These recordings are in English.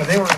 Yeah, they were.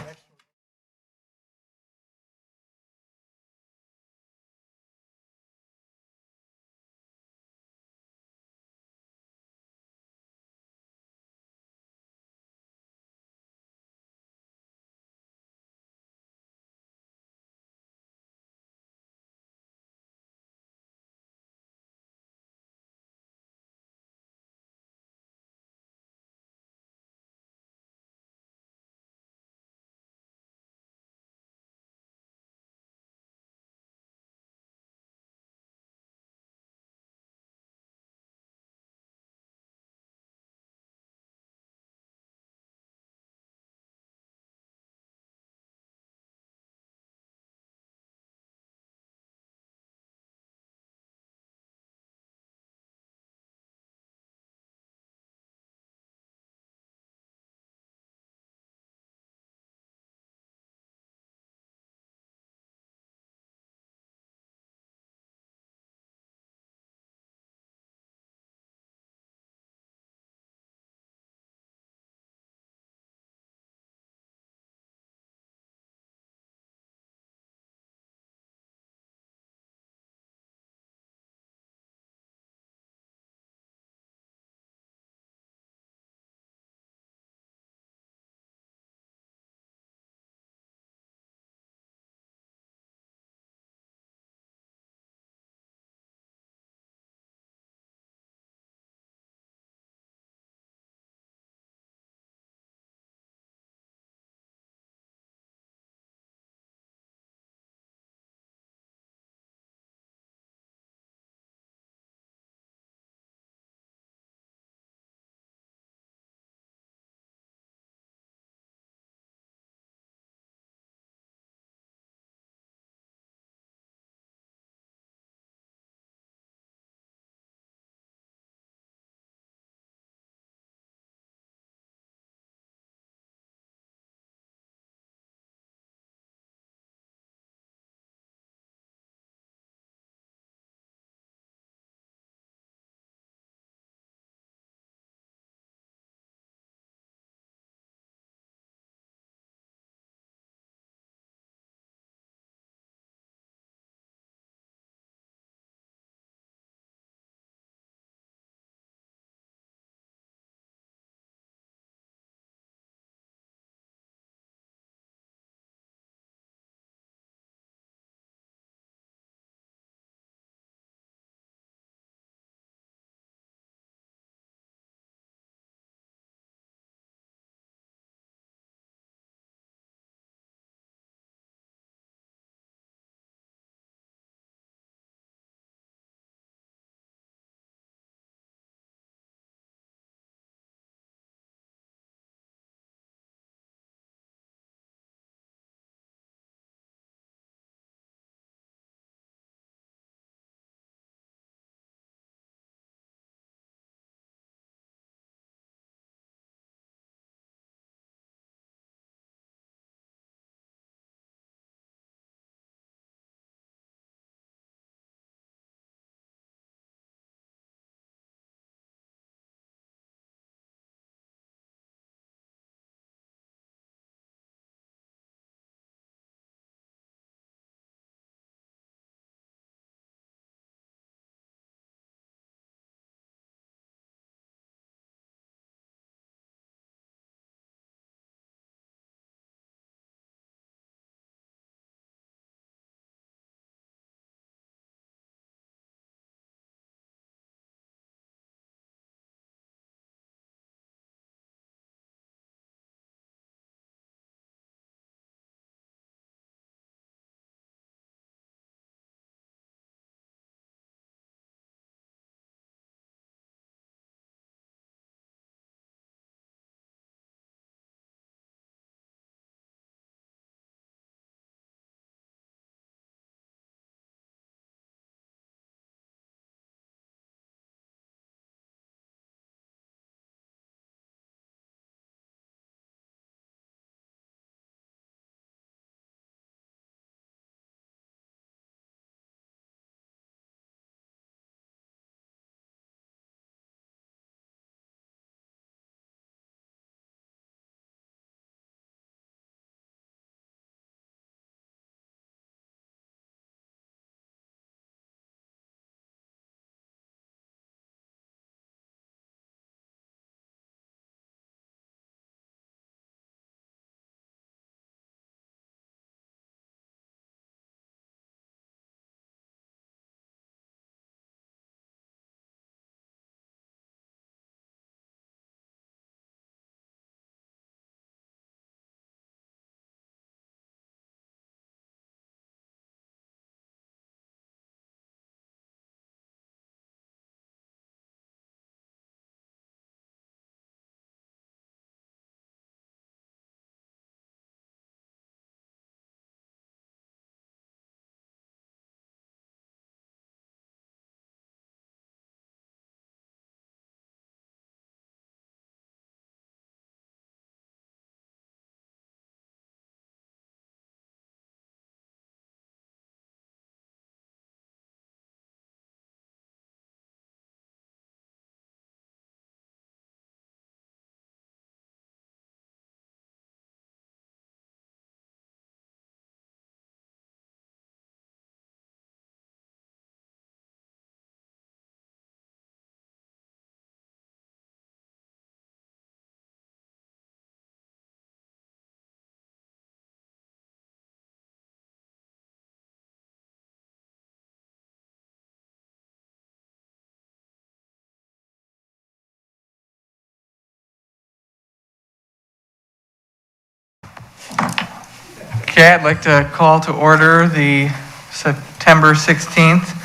Okay, I'd like to call to order the September 16th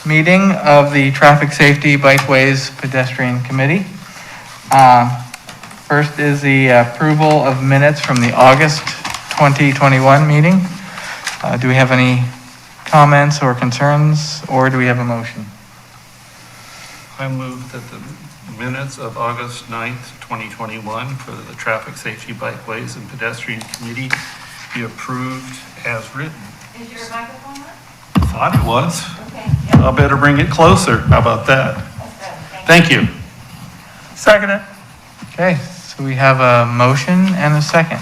meeting of the Traffic Safety Bikeways Pedestrian Committee. First is the approval of minutes from the August 2021 meeting. Do we have any comments or concerns, or do we have a motion? I move that the minutes of August 9th, 2021 for the Traffic Safety Bikeways and Pedestrian Committee be approved as written. Is your microphone on? I thought it was. Okay. Yep. I better bring it closer. How about that? Thank Thank you. Second it. Okay, so we have a motion and a second.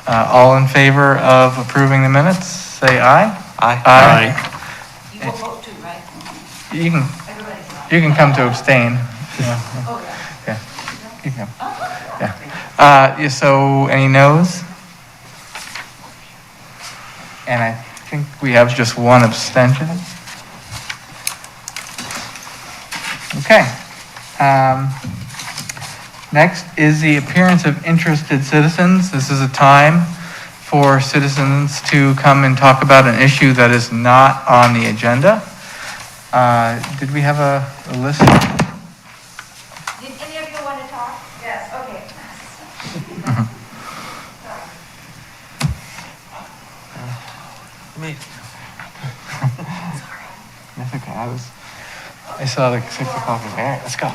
All in favor of approving the minutes, say aye. Aye. You will vote too, right? You can, Everybody's not. you can come to abstain. Yeah. Oh, yeah. Yeah, you can. Yeah. So any no's? And I think we have just one abstention. Okay. Next is the appearance of interested citizens. This is a time for citizens to come and talk about an issue that is not on the agenda. Did we have a list? Did any of you want to talk? Yes, okay. That's okay. I saw the 6 o'clock. All right, let's go. And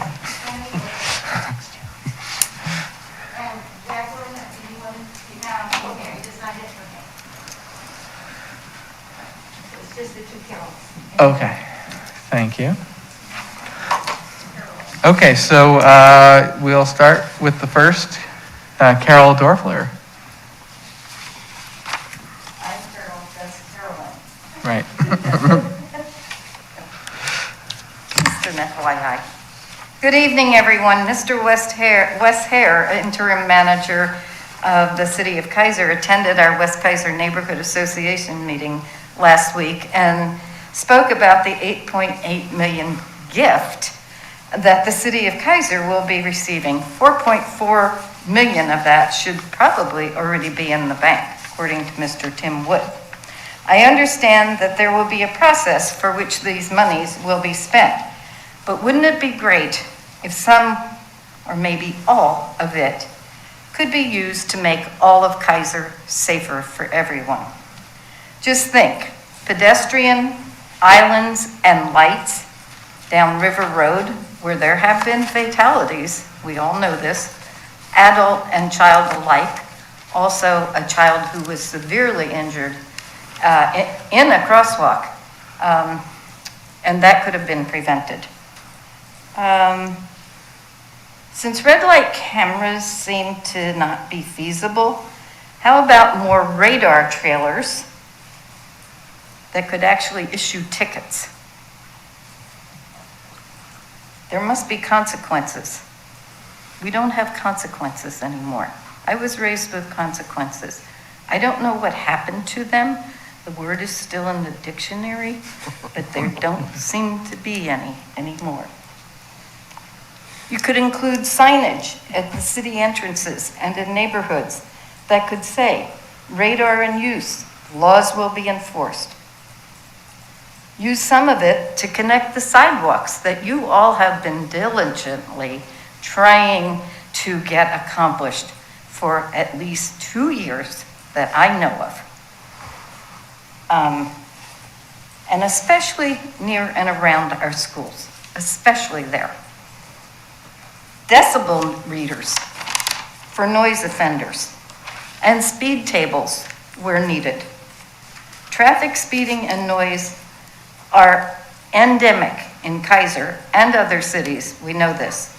Jacqueline, do you want to, now, okay, you decided, okay. So it's just the two Carols. Okay, thank you. Okay, so we'll start with the first, Carol Dorfler. I'm Carol, that's Carolyn. Right. Just an FYI. Good evening, everyone. Mr. Wes Hare, interim manager of the city of Keizer, attended our West Keizer Neighborhood Association meeting last week and spoke about the $8.8 million gift that the city of Keizer will be receiving. $4.4 million of that should probably already be in the bank, according to Mr. Tim Wood. I understand that there will be a process for which these monies will be spent, but wouldn't it be great if some, or maybe all of it, could be used to make all of Keizer safer for everyone? Just think, pedestrian islands and lights down River Road, where there have been fatalities, we all know this, adult and child alike, also a child who was severely injured in a crosswalk, and that could have been prevented. Since red light cameras seem to not be feasible, how about more radar trailers that could actually issue tickets? There must be consequences. We don't have consequences anymore. I was raised with consequences. I don't know what happened to them. The word is still in the dictionary, but there don't seem to be any anymore. You could include signage at the city entrances and in neighborhoods that could say, radar in use, laws will be enforced. Use some of it to connect the sidewalks that you all have been diligently trying to get accomplished for at least 2 years that I know of. And especially near and around our schools, especially there. Decibel readers for noise offenders and speed tables where needed. Traffic speeding and noise are endemic in Keizer and other cities, we know this.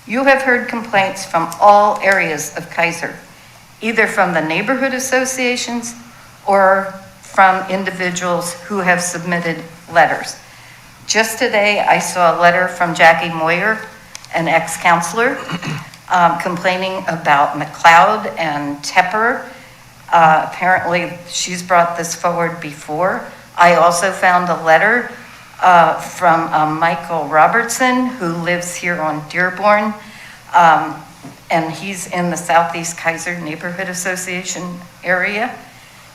You have heard complaints from all areas of Keizer, either from the neighborhood associations or from individuals who have submitted letters. Just today, I saw a letter from Jackie Moyer, an ex-counselor, complaining about McLeod and Tepper. Apparently, she's brought this forward before. I also found a letter from Michael Robertson, who lives here on Dearborn, and he's in the Southeast Keizer Neighborhood Association area.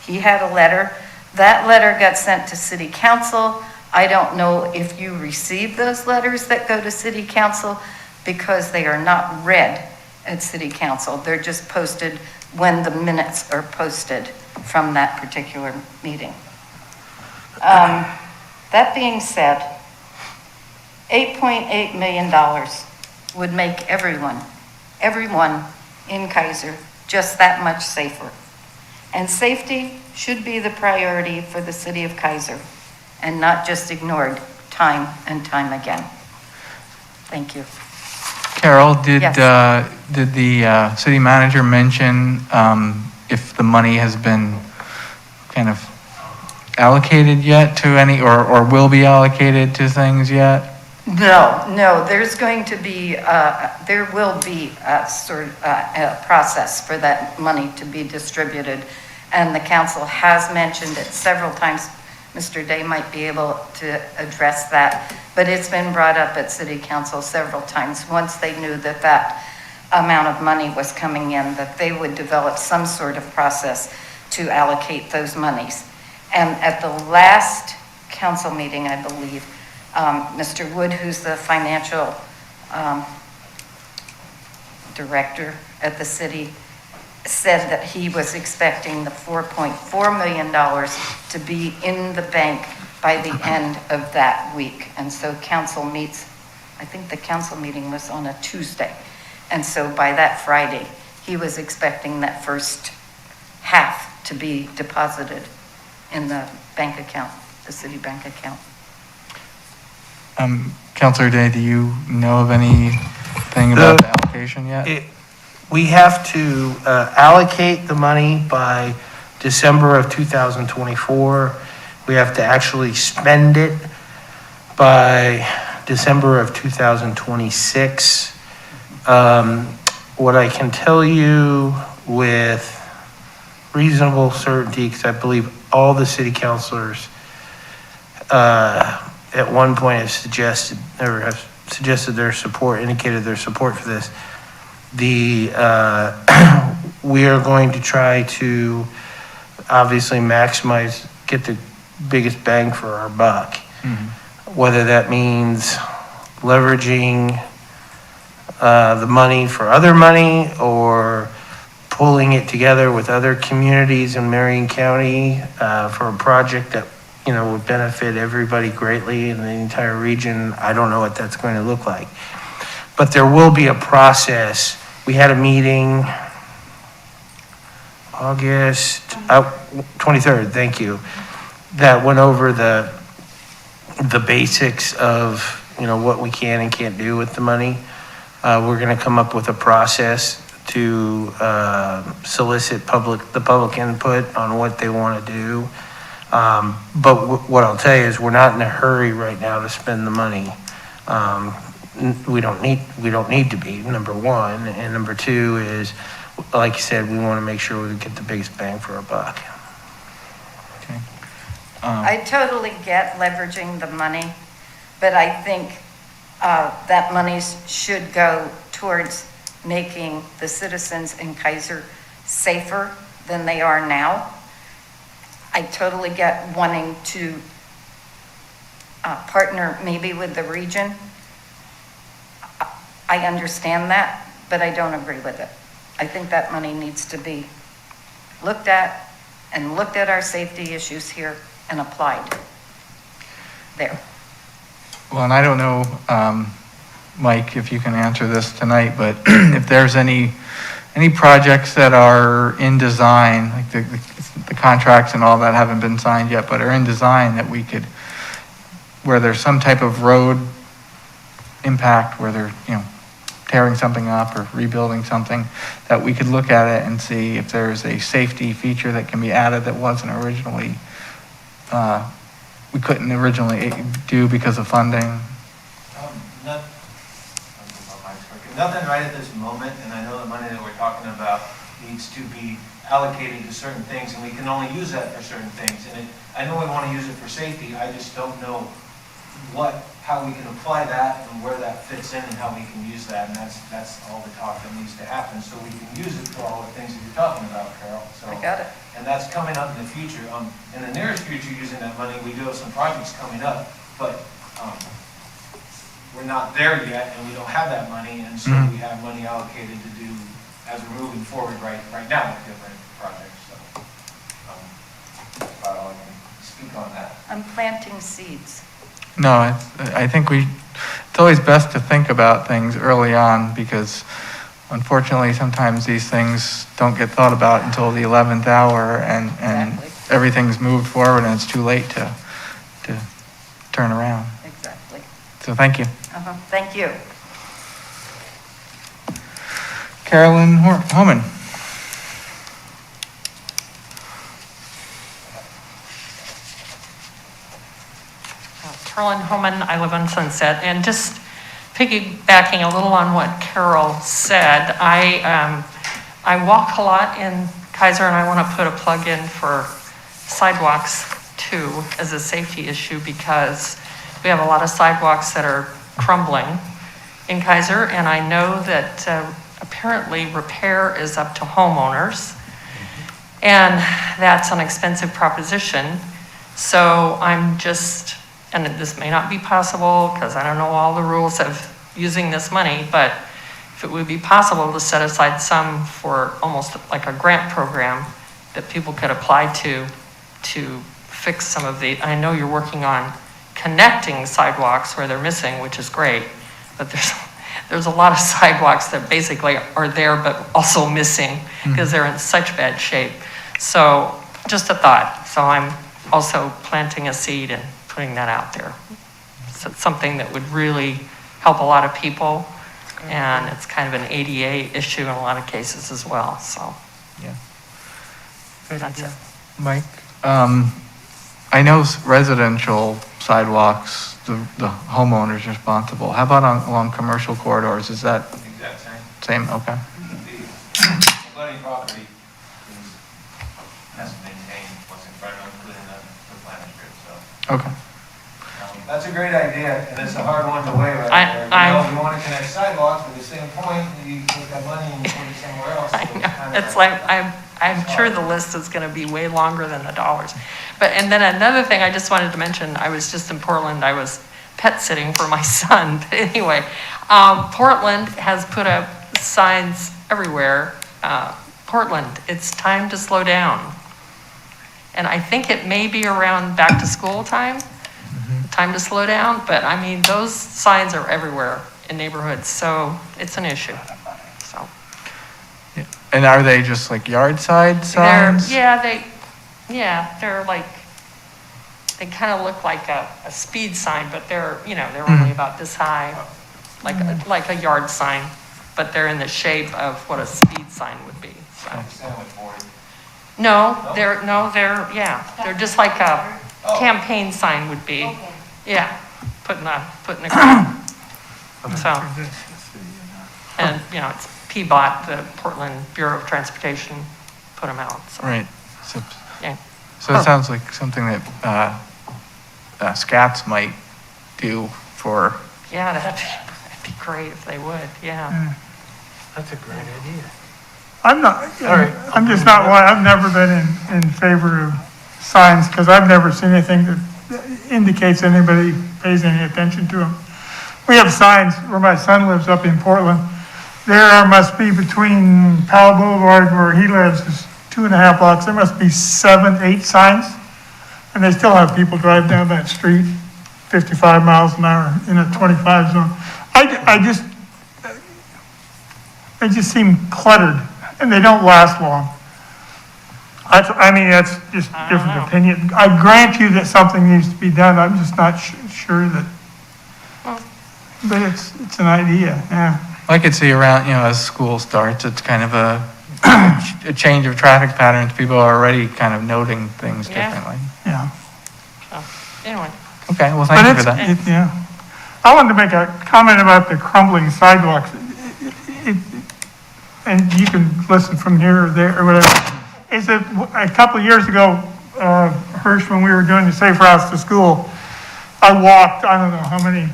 He had a letter. That letter got sent to city council. I don't know if you received those letters that go to city council because they are not read at city council. They're just posted when the minutes are posted from that particular meeting. That being said, $8.8 million would make everyone in Keizer just that much safer. And safety should be the priority for the city of Keizer and not just ignored time and time again. Thank you. Carol, did Yes. did the city manager mention if the money has been kind of allocated yet to any, or will be allocated to things yet? No, there's going to be, there will be a process for that money to be distributed. And the council has mentioned it several times. Mr. Day might be able to address that, but it's been brought up at city council several times. Once they knew that that amount of money was coming in, that they would develop some sort of process to allocate those monies. And at the last council meeting, I believe, Mr. Wood, who's the financial director at the city, said that he was expecting the $4.4 million to be in the bank by the end of that week. And so council meets, I think the council meeting was on a Tuesday. And so by that Friday, he was expecting that first half to be deposited in the bank account, the city bank account. Councilor Day, do you know of anything about the allocation yet? We have to allocate the money by December of 2024. We have to actually spend it by December of 2026. What I can tell you with reasonable certainty, because I believe all the city councilors at one point have suggested their support, indicated their support for this. We are going to try to obviously maximize, get the biggest bang for our buck. Mm-hmm. Whether that means leveraging the money for other money or pulling it together with other communities in Marion County for a project that would benefit everybody greatly in the entire region. I don't know what that's going to look like. But there will be a process. We had a meeting August 23rd, thank you, that went over the basics of what we can and can't do with the money. We're going to come up with a process to solicit the public input on what they want to do. But what I'll tell you is we're not in a hurry right now to spend the money. We don't need to be, number one. And number two is, like you said, we want to make sure we get the biggest bang for our buck. Okay. I totally get leveraging the money, but I think that money should go towards making the citizens in Keizer safer than they are now. I totally get wanting to partner maybe with the region. I understand that, but I don't agree with it. I think that money needs to be looked at our safety issues here and applied there. Well, and I don't know, Mike, if you can answer this tonight, but if there's any projects that are in design, like the contracts and all that haven't been signed yet, but are in design that we could, where there's some type of road impact, where they're, tearing something up or rebuilding something, that we could look at it and see if there's a safety feature that can be added that wasn't originally, we couldn't originally do because of funding. Nothing right at this moment, and I know the money that we're talking about needs to be allocated to certain things, and we can only use that for certain things. And I know we want to use it for safety, I just don't know how we can apply that and where that fits in and how we can use that. And that's all the talk that needs to happen, so we can use it for all the things that you're talking about, Carol. So, I got it. and that's coming up in the future. In the nearest future, using that money, we do have some projects coming up, but we're not there yet, and we don't have that money, and so we have money allocated to do as we're moving forward right now with different projects. So that's about all I can speak on that. I'm planting seeds. No, I think it's always best to think about things early on, because unfortunately, sometimes these things don't get thought about until the 11th hour, and Exactly. everything's moved forward and it's too late to turn around. Exactly. So thank you. Thank you. Carolyn Homan. Carolyn Homan, I live on Sunset, and just piggybacking a little on what Carol said, I walk a lot in Keizer, and I want to put a plug in for sidewalks too as a safety issue, because we have a lot of sidewalks that are crumbling in Keizer, and I know that apparently repair is up to homeowners, and that's an expensive proposition. So I'm just, and this may not be possible because I don't know all the rules of using this money, but if it would be possible to set aside some for almost like a grant program that people could apply to fix some of the, I know you're working on connecting sidewalks where they're missing, which is great, but there's a lot of sidewalks that basically are there but also missing because they're in such bad shape. So just a thought. So I'm also planting a seed and putting that out there. So it's something that would really help a lot of people, and it's kind of an ADA issue in a lot of cases as well. So Yeah. that's it. Mike, I know residential sidewalks, the homeowner's responsible. How about along commercial corridors? Is that Exact same. same? Okay. The abutting property has to maintain what's in front of them, including the planter strip, so. Okay. That's a great idea, and it's a hard one to weigh right there. You want to connect sidewalks, but at the same point, you take that money and you put it somewhere else. So I kind know. of It's like, I'm sure the list is going to be way longer than the dollars. But, and then another thing I just wanted to mention, I was just in Portland, I was pet sitting for my son. But anyway, Portland has put up signs everywhere. Portland, it's time to slow down. And I think it may be around back to school time, time to slow down. But I mean, those signs are everywhere in neighborhoods, so it's an issue, so. And are they just like yard side signs? They're like, they kind of look like a speed sign, but they're only about this high, like a yard sign, but they're in the shape of what a speed sign would be, so. sandwich board. They're just like a campaign sign would be. Yeah, put in the ground. So, and, it's PBOT, the Portland Bureau of Transportation, put them out, so. Right. So, Yeah. so it sounds like something that SCATs might do for. Yeah, that'd be great if they would, yeah. That's a great idea. I'm just not one, I've never been in favor of signs, because I've never seen anything that indicates anybody pays any attention to them. We have signs where my son lives up in Portland. There must be between Powell Boulevard where he lives is 2.5 blocks, there must be 7, 8 signs. And they still have people drive down that street 55 miles an hour in a 25 zone. They just seem cluttered, and they don't last long. That's just I don't different know. opinion. I grant you that something needs to be done, I'm just not sure that, Well, but it's an idea, yeah. I could see around, as school starts, it's kind of a change of traffic patterns. People are already kind of noting things Yeah. differently. Yeah. so, anyway, Okay, well, But thank you for that. yeah. I wanted to make a comment about the crumbling sidewalks. And you can listen from here or there or whatever. Is that a couple of years ago, Hirsch, when we were doing the Safe Routes to School, I walked, I don't know how many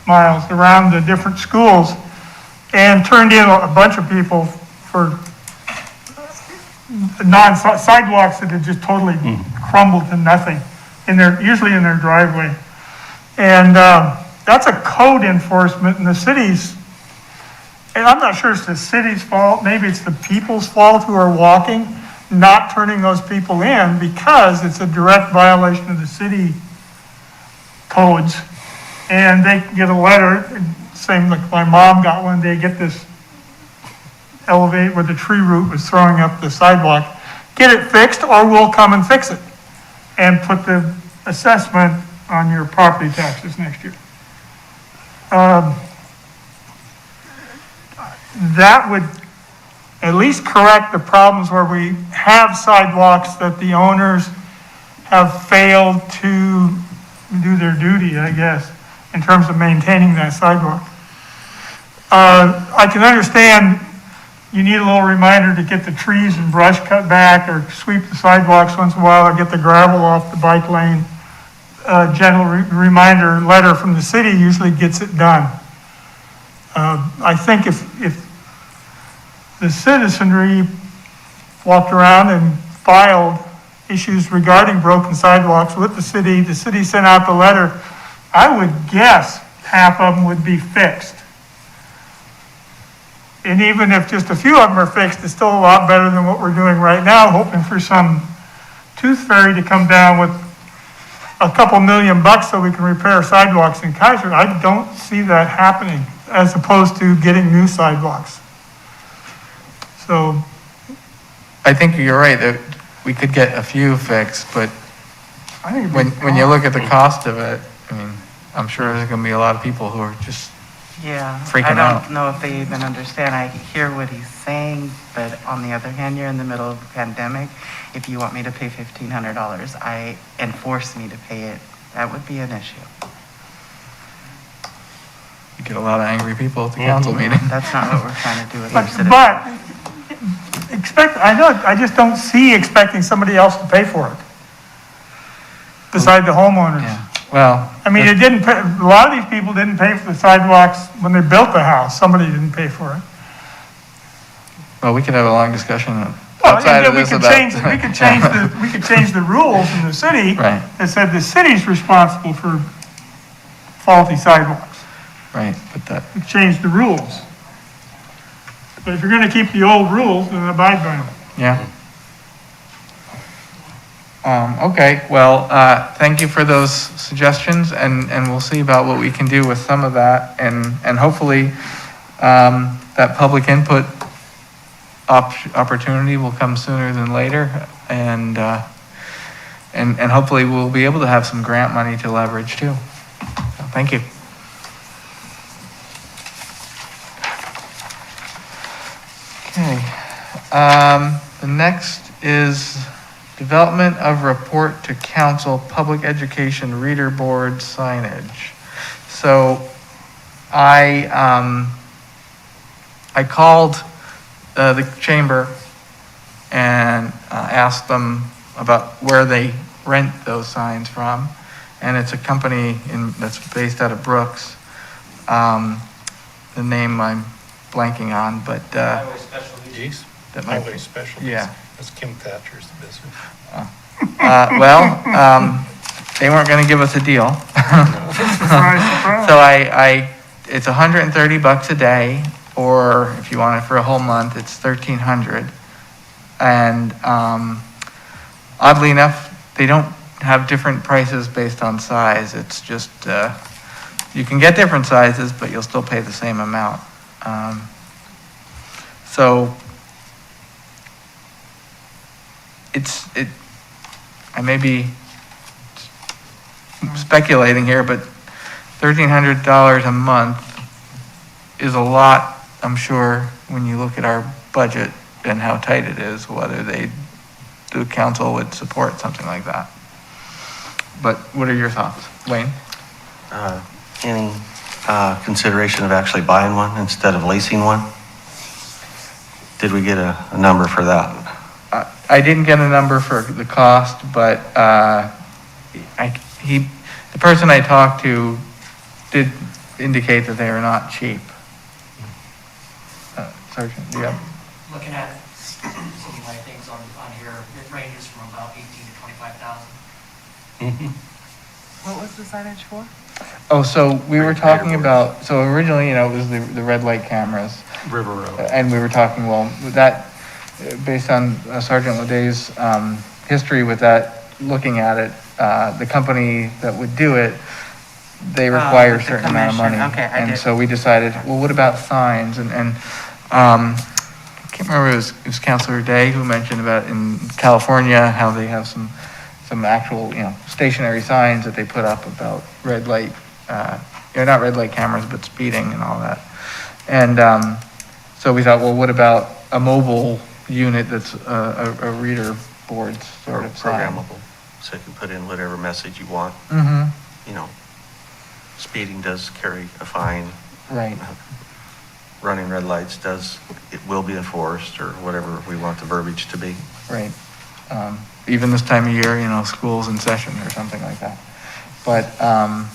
miles around the different schools and turned in a bunch of people for sidewalks that had just totally crumbled to nothing usually in their driveway. And that's a code enforcement in the cities. And I'm not sure it's the city's fault, maybe it's the people's fault who are walking, not turning those people in because it's a direct violation of the city codes. And they get a letter, same like my mom got one, they get this elevate where the tree root was throwing up the sidewalk. Get it fixed or we'll come and fix it and put the assessment on your property taxes next year. That would at least correct the problems where we have sidewalks that the owners have failed to do their duty, I guess, in terms of maintaining that sidewalk. I can understand you need a little reminder to get the trees and brush cut back or sweep the sidewalks once in a while or get the gravel off the bike lane. Gentle reminder letter from the city usually gets it done. I think if the citizenry walked around and filed issues regarding broken sidewalks with the city sent out the letter, I would guess half of them would be fixed. And even if just a few of them are fixed, it's still a lot better than what we're doing right now, hoping for some tooth fairy to come down with a couple $1 million so we can repair sidewalks in Keizer. I don't see that happening as opposed to getting new sidewalks. So I think you're right that we could get a few fixed, but I think when you look at the cost of it, I mean, I'm sure there's gonna be a lot of people who are just Yeah, freaking I out. don't know if they even understand. I hear what he's saying, but on the other hand, you're in the middle of a pandemic. If you want me to pay $1,500, and force me to pay it, that would be an issue. you get a lot of angry people at the council meeting. That's not what we're trying to do with our citizens. But I just don't see expecting somebody else to pay for it. Beside the homeowners. Yeah, well. I mean, a lot of these people didn't pay for the sidewalks when they built the house. Somebody didn't pay for it. Well, we could have a long discussion Well, outside of we this could about. change the rules in the city. Right. That said the city's responsible for faulty sidewalks. Right, but that, We change the rules. But if you're gonna keep the old rules, then abide by them. yeah. Okay, well, thank you for those suggestions, and we'll see about what we can do with some of that, and hopefully, that public input opportunity will come sooner than later, and hopefully we'll be able to have some grant money to leverage too. So, thank you. Okay, the next is development of report to council, public education reader board signage. So I called the chamber and asked them about where they rent those signs from. And it's a company that's based out of Brooks. The name I'm blanking on, but Highway Specialties. that might Highway Specialties. Yeah. That's Kim Thatcher's business. They weren't gonna give us a deal. Surprise, surprise. So it's $130 a day, or if you want it for a whole month, it's $1,300. And, oddly enough, they don't have different prices based on size. It's just, you can get different sizes, but you'll still pay the same amount. So I may be speculating here, but $1,300 a month is a lot, I'm sure, when you look at our budget and how tight it is, whether the council would support something like that. But what are your thoughts, Wayne? Any consideration of actually buying one instead of leasing one? Did we get a number for that? I didn't get a number for the cost, but the person I talked to did indicate that they are not cheap. Sergeant, do you have? Looking at some of my things on here, it ranges from about 18 to 25,000. What was the signage for? Oh, so we were talking about, so originally, it was the red light cameras. River Road. And we were talking, well, with that, based on Sergeant Leday's history with that, looking at it, the company that would do it, they require a with the certain amount of money. commission. Okay, I And did. so we decided, well, what about signs? And I can't remember, it was Councilor Day who mentioned about in California, how they have some actual, stationary signs that they put up about red light, not red light cameras, but speeding and all that. And so we thought, well, what about a mobile unit that's a reader board sort Or of sign? programmable, so you can put in whatever message you want. Mm-hmm, Speeding does carry a fine. right. Running red lights it will be enforced, or whatever we want the verbiage to be. Right. Even this time of year, school's in session or something like that. But, I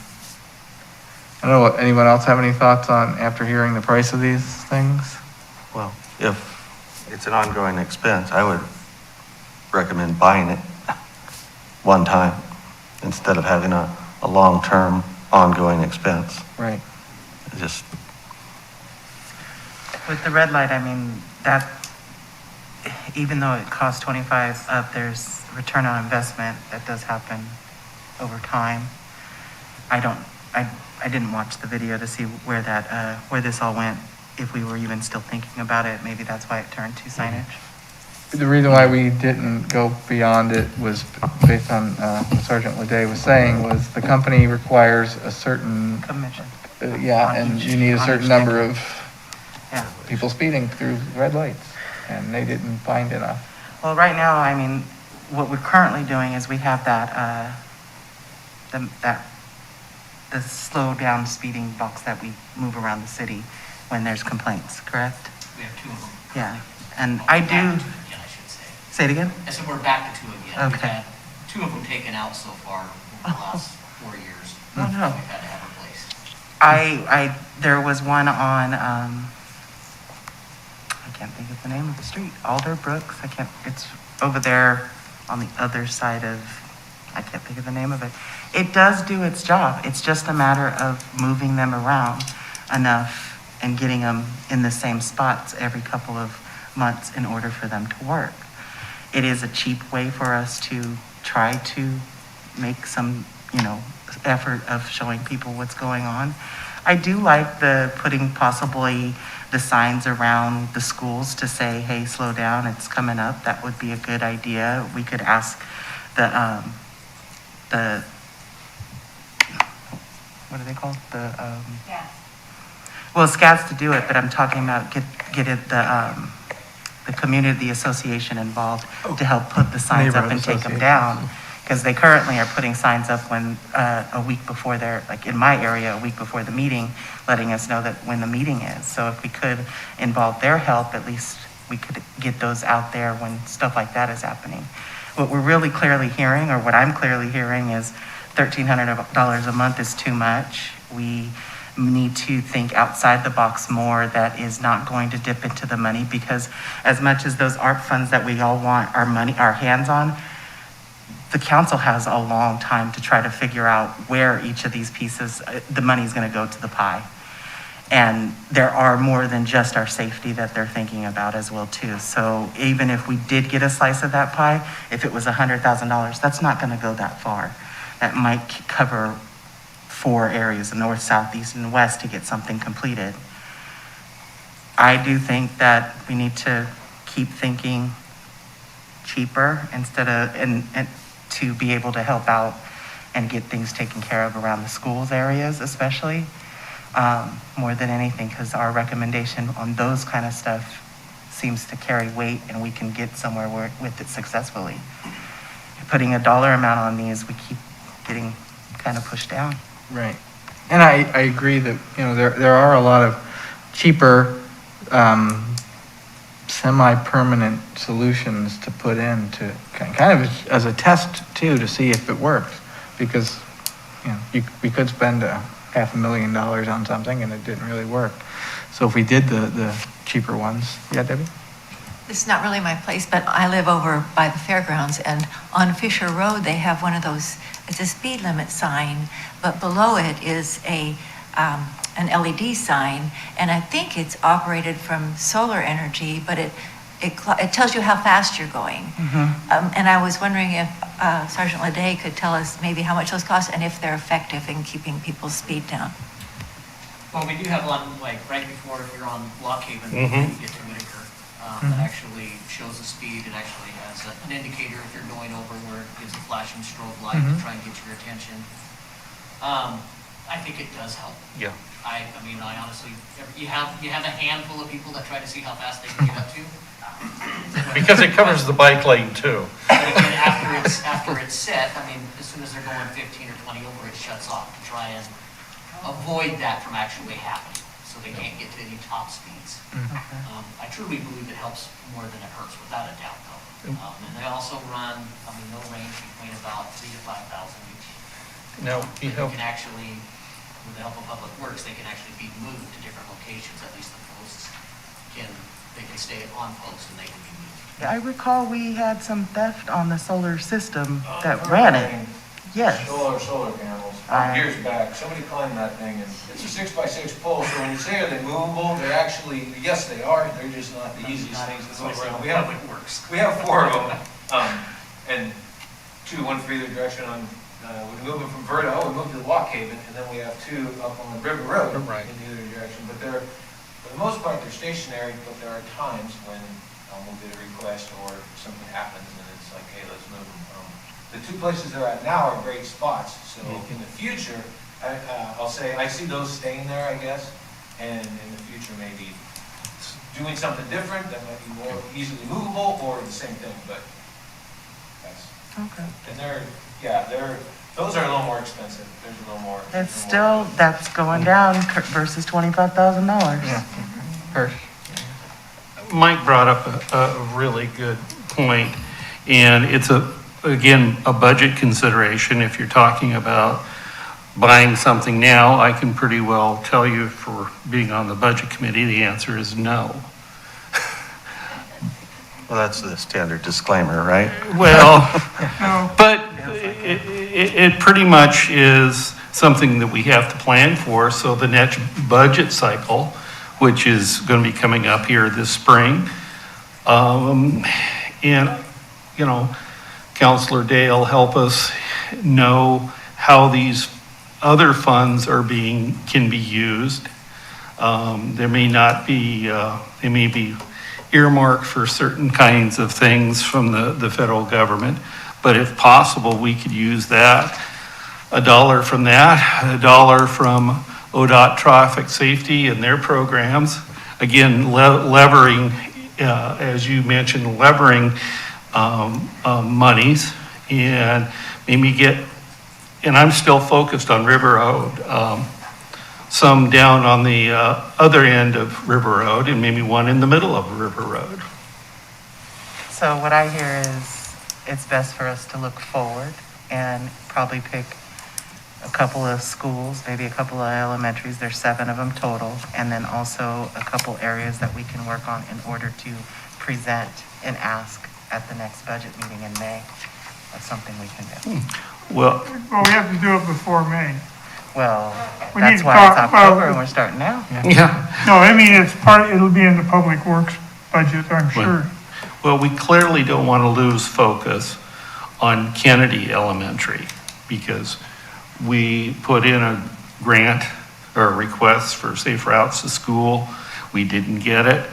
don't know, anyone else have any thoughts on, after hearing the price of these things? Well, if it's an ongoing expense, I would recommend buying it one time instead of having a long-term ongoing expense. Right. Just, With the red light, I mean, that, even though it costs 25 up, there's return on investment that does happen over time. I didn't watch the video to see where this all went, if we were even still thinking about it. Maybe that's why it turned to signage. The reason why we didn't go beyond it was based on what Sergeant Leday was saying, was the company requires a certain, Commission. yeah, On and each- you need a on certain each number thing. of Yeah. people speeding through red lights, and they didn't find enough. Well, right now, I mean, what we're currently doing is we have the slow down speeding box that we move around the city when there's complaints, correct? We have two of them. Yeah, and I Back do, to two again, I should say. say it again? I said we're back to two again. We've Okay. had two of them taken out so far over the last 4 years. Oh, no. We've had to have replaced. There was one on, I can't think of the name of the street, Alder Brooks, it's over there on the other side of, I can't think of the name of it. It does do its job. It's just a matter of moving them around enough and getting them in the same spots every couple of months in order for them to work. It is a cheap way for us to try to make some, effort of showing people what's going on. I do like the putting possibly the signs around the schools to say, hey, slow down, it's coming up. That would be a good idea. We could ask the what are they called? Well, SCADs to do it, but I'm talking about get it, the community association involved to help put the signs up and take them down. Because they currently are putting signs up when, a week before like in my area, a week before the meeting, letting us know that when the meeting is. So if we could involve their help, at least we could get those out there when stuff like that is happening. What we're really clearly hearing, or what I'm clearly hearing, is $1,300 a month is too much. We need to think outside the box more that is not going to dip into the money, because as much as those ARP funds that we all want our hands on, the council has a long time to try to figure out where each of these pieces, the money is going to go to the pie. And there are more than just our safety that they're thinking about as well too. So even if we did get a slice of that pie, if it was $100,000, that's not going to go that far. That might cover 4 areas, the north, south, east, and west, to get something completed. I do think that we need to keep thinking cheaper instead of, and to be able to help out and get things taken care of around the schools areas especially, more than anything, because our recommendation on those kind of stuff seems to carry weight and we can get somewhere with it successfully. Putting a dollar amount on these, we keep getting kind of pushed down. Right. And I agree that, there are a lot of cheaper, semi-permanent solutions to put in to kind of as a test too, to see if it works. Because, we could spend $500,000 on something and it didn't really work. So if we did the cheaper ones, yeah, Debbie? This is not really my place, but I live over by the fairgrounds, and on Fisher Road, they have one of those, it's a speed limit sign, but below it is an LED sign, and I think it's operated from solar energy, but it tells you how fast you're going. And I was wondering if Sergeant Leday could tell us maybe how much those cost and if they're effective in keeping people's speed down. Well, we do have one, like, right before, if you're on Lock Haven, you get to Whitaker, that actually shows the speed. It actually has an indicator if you're going over where it gives a flashing strobe light to try and get your attention. I think it does help. Yeah. I mean, I honestly, you have a handful of people that try to see how fast they can get up to. Because it covers the bike lane too. But again, after it's set, I mean, as soon as they're going 15 or 20 over, it shuts off to try and avoid that from actually happening, so they can't get to any top speeds. I truly believe it helps more than it hurts, without a doubt, though. And they also run, I mean, no range between about 3,000 to 5,000 each. Now, They can actually, with the help of Public Works, they can actually be moved to different locations, at least the posts they can stay on post and they can be moved. I recall we had some theft on the solar system that ran it. Yes. Solar panels, years back, somebody climbed that thing, and it's a 6x6 pole, so when you say are they movable, they're actually, yes, they are, they're just not the easiest things to move around. We have 4 of them, and 2, one for either direction on, we move them from Verdo, we move to the Lock Haven, and then we have 2 up on River Road in either direction, but they're, for the most part, they're stationary, but there are times when we'll get a request or something happens, and it's like, hey, let's move them. The 2 places they're at now are great spots, so in the future, I'll say, I see those staying there, I guess, and in the future, maybe doing something different that might be more easily movable, or the same thing, but that's, Okay. and those are a little more expensive, there's a little more. It's still, that's going down versus $25,000. Kurt? Mike brought up a really good point, and it's again, a budget consideration. If you're talking about buying something now, I can pretty well tell you, for being on the budget committee, the answer is no. Well, that's the standard disclaimer, right? Well, but it pretty much is something that we have to plan for. So the next budget cycle, which is going to be coming up here this spring, and, you know, Counselor Dale help us know how these other funds can be used. There may not be, they may be earmarked for certain kinds of things from the federal government, but if possible, we could use that. $1 from that, $1 from ODOT traffic safety and their programs. Again, levering, as you mentioned, levering monies, and maybe and I'm still focused on River Road, some down on the other end of River Road, and maybe one in the middle of River Road. So what I hear is it's best for us to look forward and probably pick a couple of schools, maybe a couple of elementaries, there's 7 of them total, and then also a couple areas that we can work on in order to present and ask at the next budget meeting in May. That's something we can do. Well, we have to do it before May. Well, We need that's to why it's talk- October well, and we're starting now. yeah. No, I mean, it'll be in the Public Works budget, I'm sure. Well, we clearly don't want to lose focus on Kennedy Elementary, because we put in a grant or a request for safe routes to school. We didn't get it,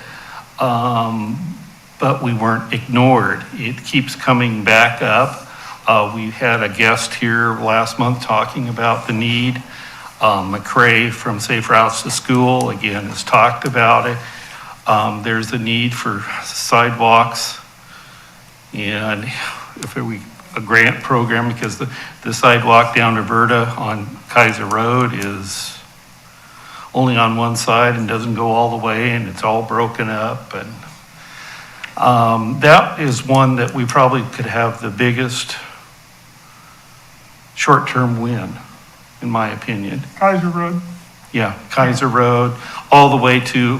but we weren't ignored. It keeps coming back up. We had a guest here last month talking about the need. McCrae from Safe Routes to School, again, has talked about it. There's a need for sidewalks, and a grant program, because the sidewalk down to Verda on Keizer Road is only on one side and doesn't go all the way, and it's all broken up. And that is one that we probably could have the biggest short-term win in my opinion. Keizer Road. Yeah, Keizer Road, all the way to,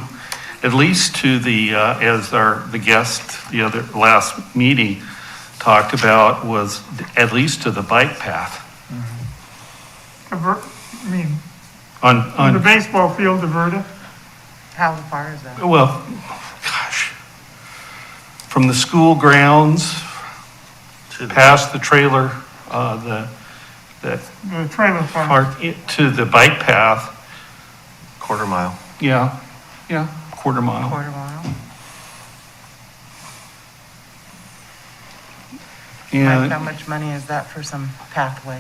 at least to the, as the guest, the other, last meeting talked about, was at least to the bike path. I mean, On the baseball field diverted. How far is that? well, gosh, from the school grounds past the trailer, the The trailer park. park, to the bike path, Quarter mile. yeah, quarter mile. Quarter mile? Mike, how And much money is that for some pathway?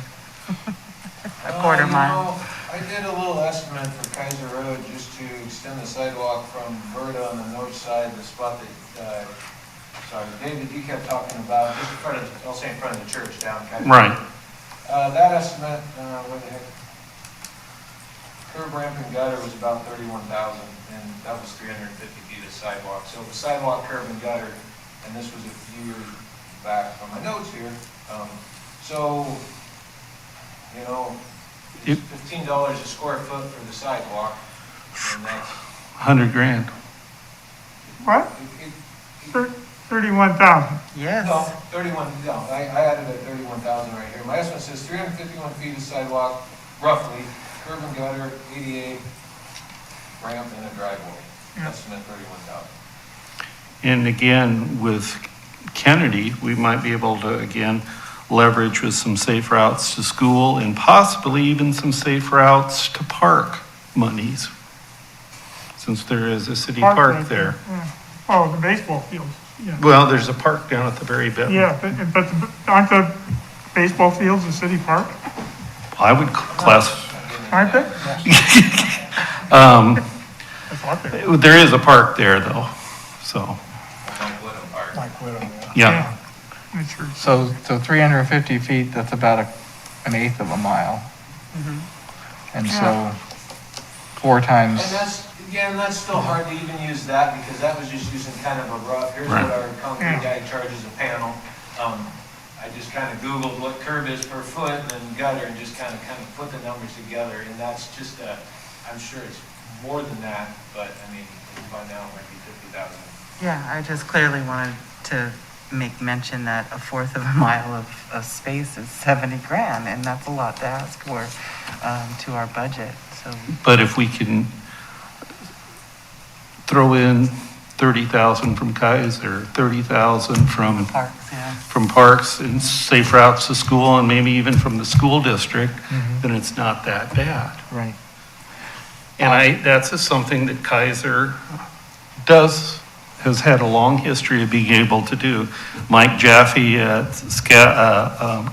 A quarter mile? I did a little estimate for Keizer Road just to extend the sidewalk from Verda on the north side, the spot that, sorry, David, you kept talking about, just in front of, I'll say in front of the church down Keizer. right, That estimate, what the heck, curb ramp and gutter was about 31,000, and that was 350 feet of sidewalk. So the sidewalk, curb and gutter, and this was a few years back from my notes here. So, you know, it's $15 a square foot for the sidewalk, and that's, 100 grand. What? it- 31,000. Yes. no, 31, no, I added a 31,000 right here. My estimate says 351 feet of sidewalk, roughly, curb and gutter, ADA, ramp, and a driveway. Estimate 31,000. And again, with Kennedy, we might be able to, again, leverage with some safe routes to school and possibly even some safe routes to park monies, since there is a city Park park right there. Yeah. Oh, the baseball fields, yeah. Well, there's a park down at the very bit. Yeah, but aren't the baseball fields a city park? I would class, Aren't they? um, I thought they were. there is a park there though, so, yeah. That's true. So 350 feet, that's about an eighth of a mile. And so 4 times, And that's, again, that's still hard to even use that, because that was just using kind of a rough, here's what our concrete guy charges a panel. I just kind of Googled what curb is per foot and then gutter and just kind of put the numbers together, and that's just I'm sure it's more than that, but I mean, by now it might be 50,000. Yeah, I just clearly wanted to make mention that a fourth of a mile of space is 70 grand, and that's a lot to ask for to our budget, so. But if we can throw in 30,000 from Keizer, 30,000 from Parks, yeah. parks and safe routes to school, and maybe even from the school district, then it's not that bad. right. And that's just something that Keizer has had a long history of being able to do. Mike Jaffe at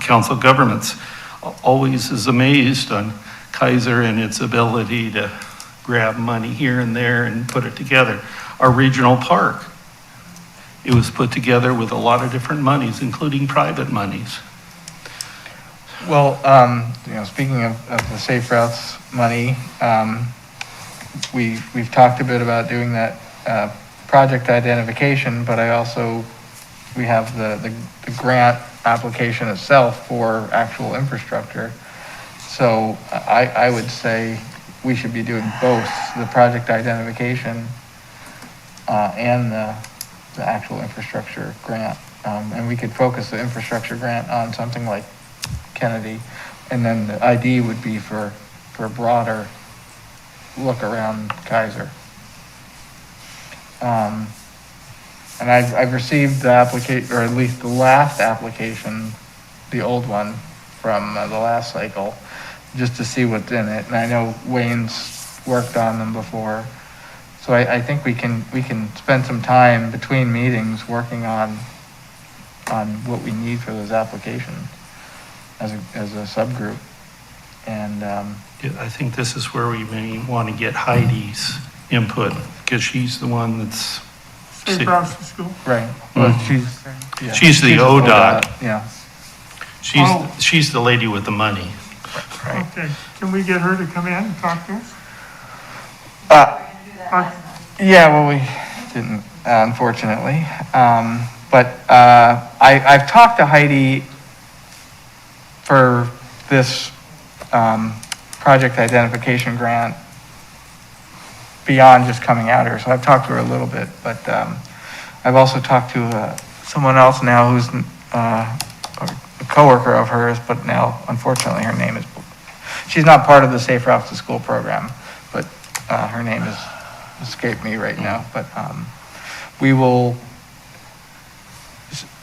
Council Governments always is amazed on Keizer and its ability to grab money here and there and put it together. Our regional park, it was put together with a lot of different monies, including private monies. Well, speaking of the safe routes money, we've talked a bit about doing that project identification, but we have the grant application itself for actual infrastructure. So I would say we should be doing both, the project identification and the actual infrastructure grant. And we could focus the infrastructure grant on something like Kennedy, and then the ID would be for a broader look around Keizer. And I've received the application, or at least the last application, the old one from the last cycle, just to see what's in it. And I know Wayne's worked on them before. So I think we can spend some time between meetings working on what we need for those applications as a subgroup. And I think this is where we may want to get Heidi's input, because she's the one that's, Safe routes to school. right, well, she's the ODOT. Yeah, She's the lady with the money. right. Okay, can we get her to come in and talk to us? Yeah, well, we didn't, unfortunately. But I've talked to Heidi for this project identification grant beyond just coming out here. So I've talked to her a little bit, but I've also talked to someone else now who's a coworker of hers, but now unfortunately her name is, she's not part of the Safe Routes to School program, but her name has escaped me right now. But we will,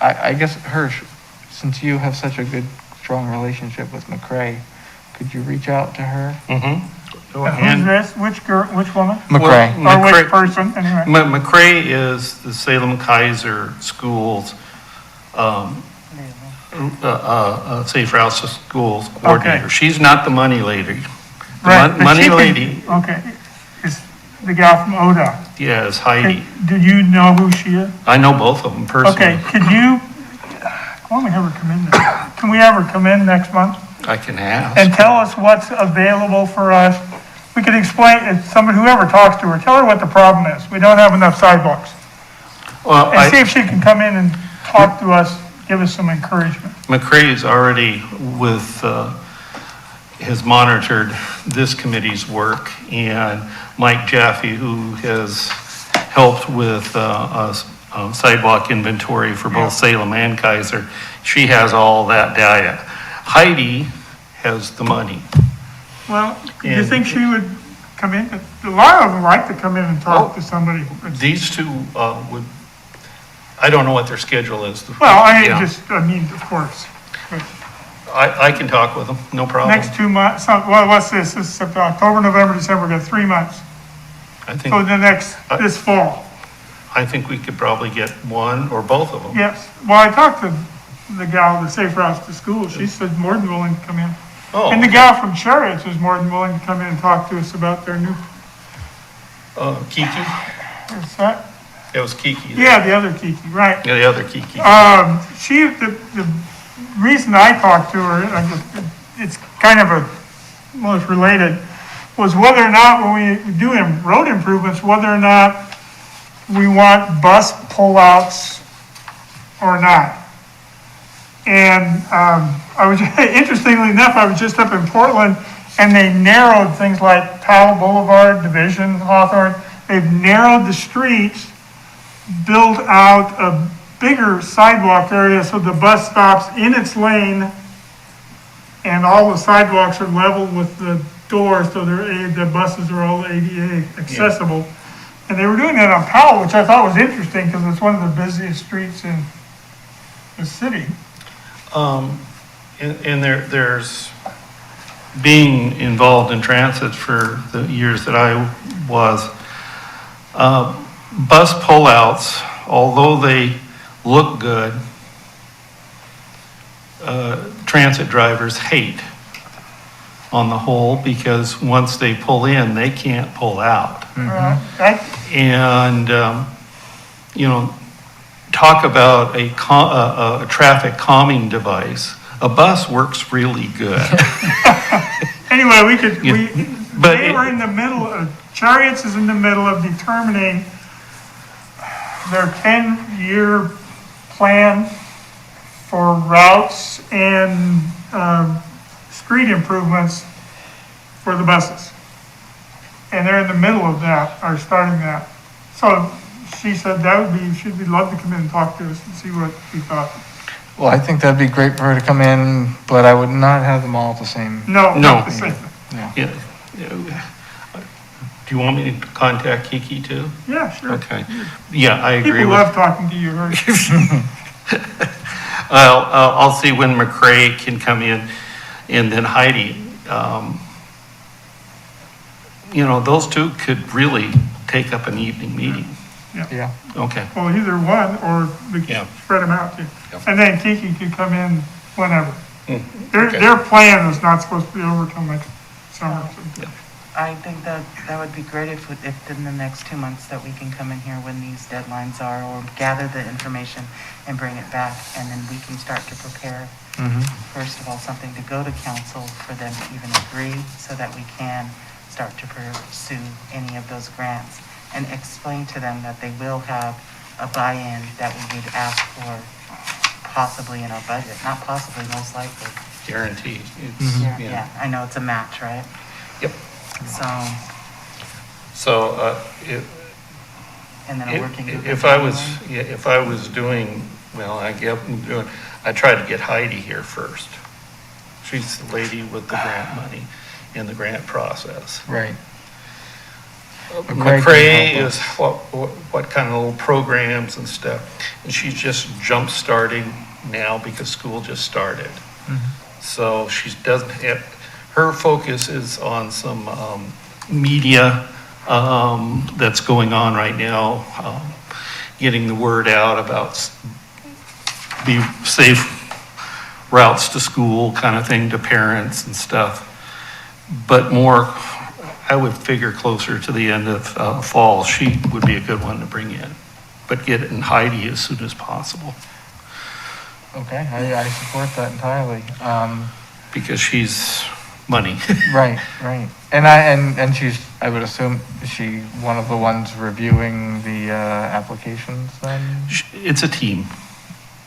I guess, Hirsch, since you have such a good, strong relationship with McCrae, could you reach out to her? Who's this? Which girl, which woman? McCrae. Or which person, anyway? McCrae is the Salem Keizer Schools, Safe Routes to Schools coordinator. Okay. She's not the money lady. Right, The but money she can- lady, Okay, it's the gal from ODOT. yeah, is Heidi. Do you know who she is? I know both of them personally. Okay, could you, I want to have her come in. Can we have her come in next month I can ask. and tell us what's available for us? We could explain, if somebody, whoever talks to her, tell her what the problem is. We don't have enough sidewalks. Well, And see if she can come in and talk to us, give us some encouragement. McCrae's already has monitored this committee's work, and Mike Jaffe, who has helped with sidewalk inventory for both Salem and Keizer, she has all that data. Heidi has the money. Well, do you And- think she would come in? A lot of them like to come in and talk to somebody. These two would, I don't know what their schedule is. Well, Yeah. I mean, of course. But I can talk with them, no problem. next 2 months, what's this? This is October, November, December, we got 3 months. I So think, the next, this fall. I think we could probably get one or both of them. Yes. Well, I talked to the gal, the Safe Routes to School. She said more than willing to come in. Oh, And the gal from Chariots was more than willing to come in and talk to us about their new, Kiki, what's that? it was Kiki. Yeah, the other Kiki, right. Yeah, the other Kiki. The reason I talked to her, it's kind of well, it's related, was whether or not when we do road improvements, whether or not we want bus pullouts or not. And I was, interestingly enough, I was just up in Portland and they narrowed things like Powell Boulevard, Division, Hawthorne. They've narrowed the streets, built out a bigger sidewalk area so the bus stops in its lane and all the sidewalks are level with the doors, so the buses are all ADA accessible. And they were doing that on Powell, which I thought was interesting because it's one of the busiest streets in the city. And there's, being involved in transit for the years that I was, bus pullouts, although they look good, transit drivers hate on the whole, because once they pull in, they can't pull out. And, talk about a traffic calming device. A bus works really good. Anyway, But they were in the middle Chariots is in the middle of determining their 10-year plan for routes and street improvements for the buses. And they're in the middle of that, or starting that. So she said she'd love to come in and talk to us and see what we thought. Well, I think that'd be great for her to come in, but I would not have them all at the same. No, No. not the same. Yeah. Do you want me to contact Kiki too? Yeah, sure. Okay. Yeah, I agree People with. love talking to you, Hersh. I'll see when McCrae can come in, and then Heidi. Those two could really take up an evening meeting. Yeah. Okay. Well, either one, or we Yeah. can spread them out too. Yeah. And then Kiki could come in whenever. Okay. Their plan is not supposed to be over till next summer. so- I think that would be great if in the next 2 months that we can come in here when these deadlines are, or gather the information and bring it back, and then we can start to prepare, first of all, something to go to council for them to even agree, so that we can start to pursue any of those grants, and explain to them that they will have a buy-in that we would ask for possibly in our budget, not possibly, most likely. Guaranteed. It's, Yeah, I know it's a match, right? Yep. So, So, and then a working group. if I was, yeah, if I was doing, well, I try to get Heidi here first. She's the lady with the grant money in the grant process. Right. McCray is what kind of little programs and stuff. And she's just jump starting now because school just started. So she doesn't have, her focus is on some media that's going on right now, getting the word out about be safe routes to school kind of thing to parents and stuff. But more, I would figure closer to the end of fall, she would be a good one to bring in. But get in Heidi as soon as possible. Okay, I support that entirely. Because she's money. Right, right. And she's, I would assume, is she one of the ones reviewing the applications then? It's a team.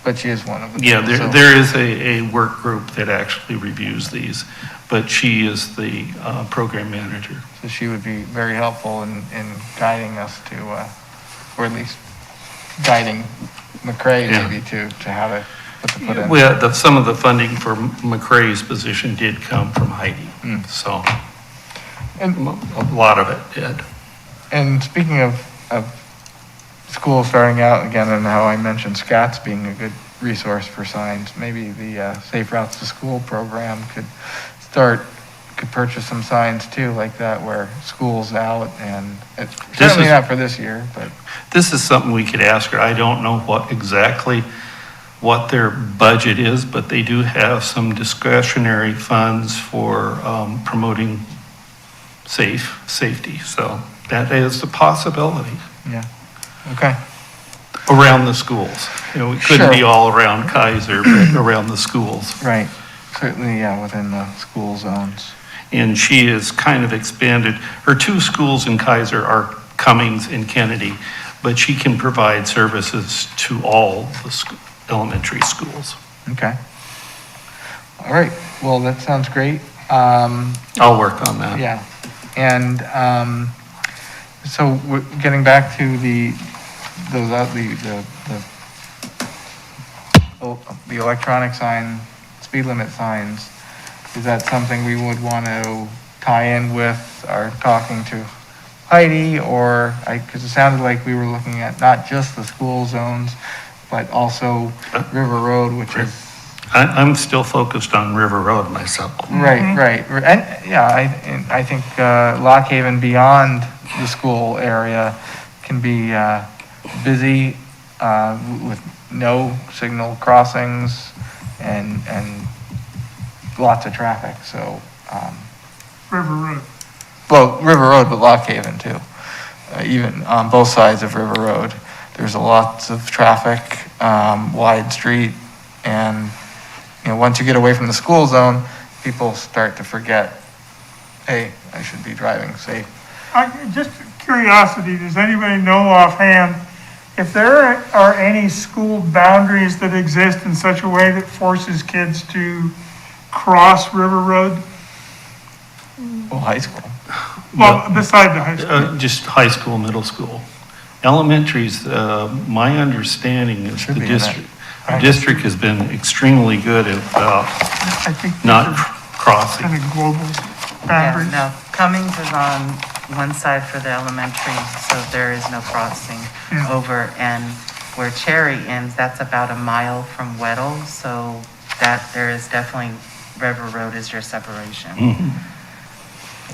But she is one of them. Yeah, so- there is a work group that actually reviews these, but she is the program manager. So she would be very helpful in guiding us to, or at least guiding McCray Yeah. maybe to how to, what to put in. Well, some of the funding for McCray's position did come from Heidi, so And, a lot of it did. and speaking of school starting out again, and how I mentioned SCATS being a good resource for signs, maybe the Safe Routes to School program could purchase some signs too, like that, where school's out, and it's certainly not for this year, but. This is something we could ask her. I don't know what their budget is, but they do have some discretionary funds for promoting safety. So that is a possibility Yeah, okay. around the schools. You know, it couldn't be all around Keizer, but around the schools. Right, certainly, yeah, within the school zones. And she has kind of expanded. Her two schools in Keizer are Cummings and Kennedy, but she can provide services to all the elementary schools. Okay. All right, well, that sounds great. I'll work on that. Yeah, and so getting back to the electronic sign, speed limit signs, is that something we would want to tie in with our talking to Heidi, or, because it sounded like we were looking at not just the school zones, but also River Road, which is. I'm still focused on River Road myself. Right, and yeah, I think Lock Haven beyond the school area can be busy with no signal crossings and lots of traffic, so. River Road. Well, River Road, but Lock Haven too. Even on both sides of River Road, there's lots of traffic, wide street, and, once you get away from the school zone, people start to forget, hey, I should be driving safe. Just curiosity, does anybody know offhand if there are any school boundaries that exist in such a way that forces kids to cross River Road? Well, high school. Well, beside the high school. Just high school, middle school. Elementaries, my understanding is Should the be in that. district has been extremely good at I think not crossing. kind of global Yeah, boundaries. no, Cummings is on one side for the elementary, so there is no crossing Yeah. over. And where Cherry ends, that's about a mile from Weddle, so that there is definitely, River Road is your separation.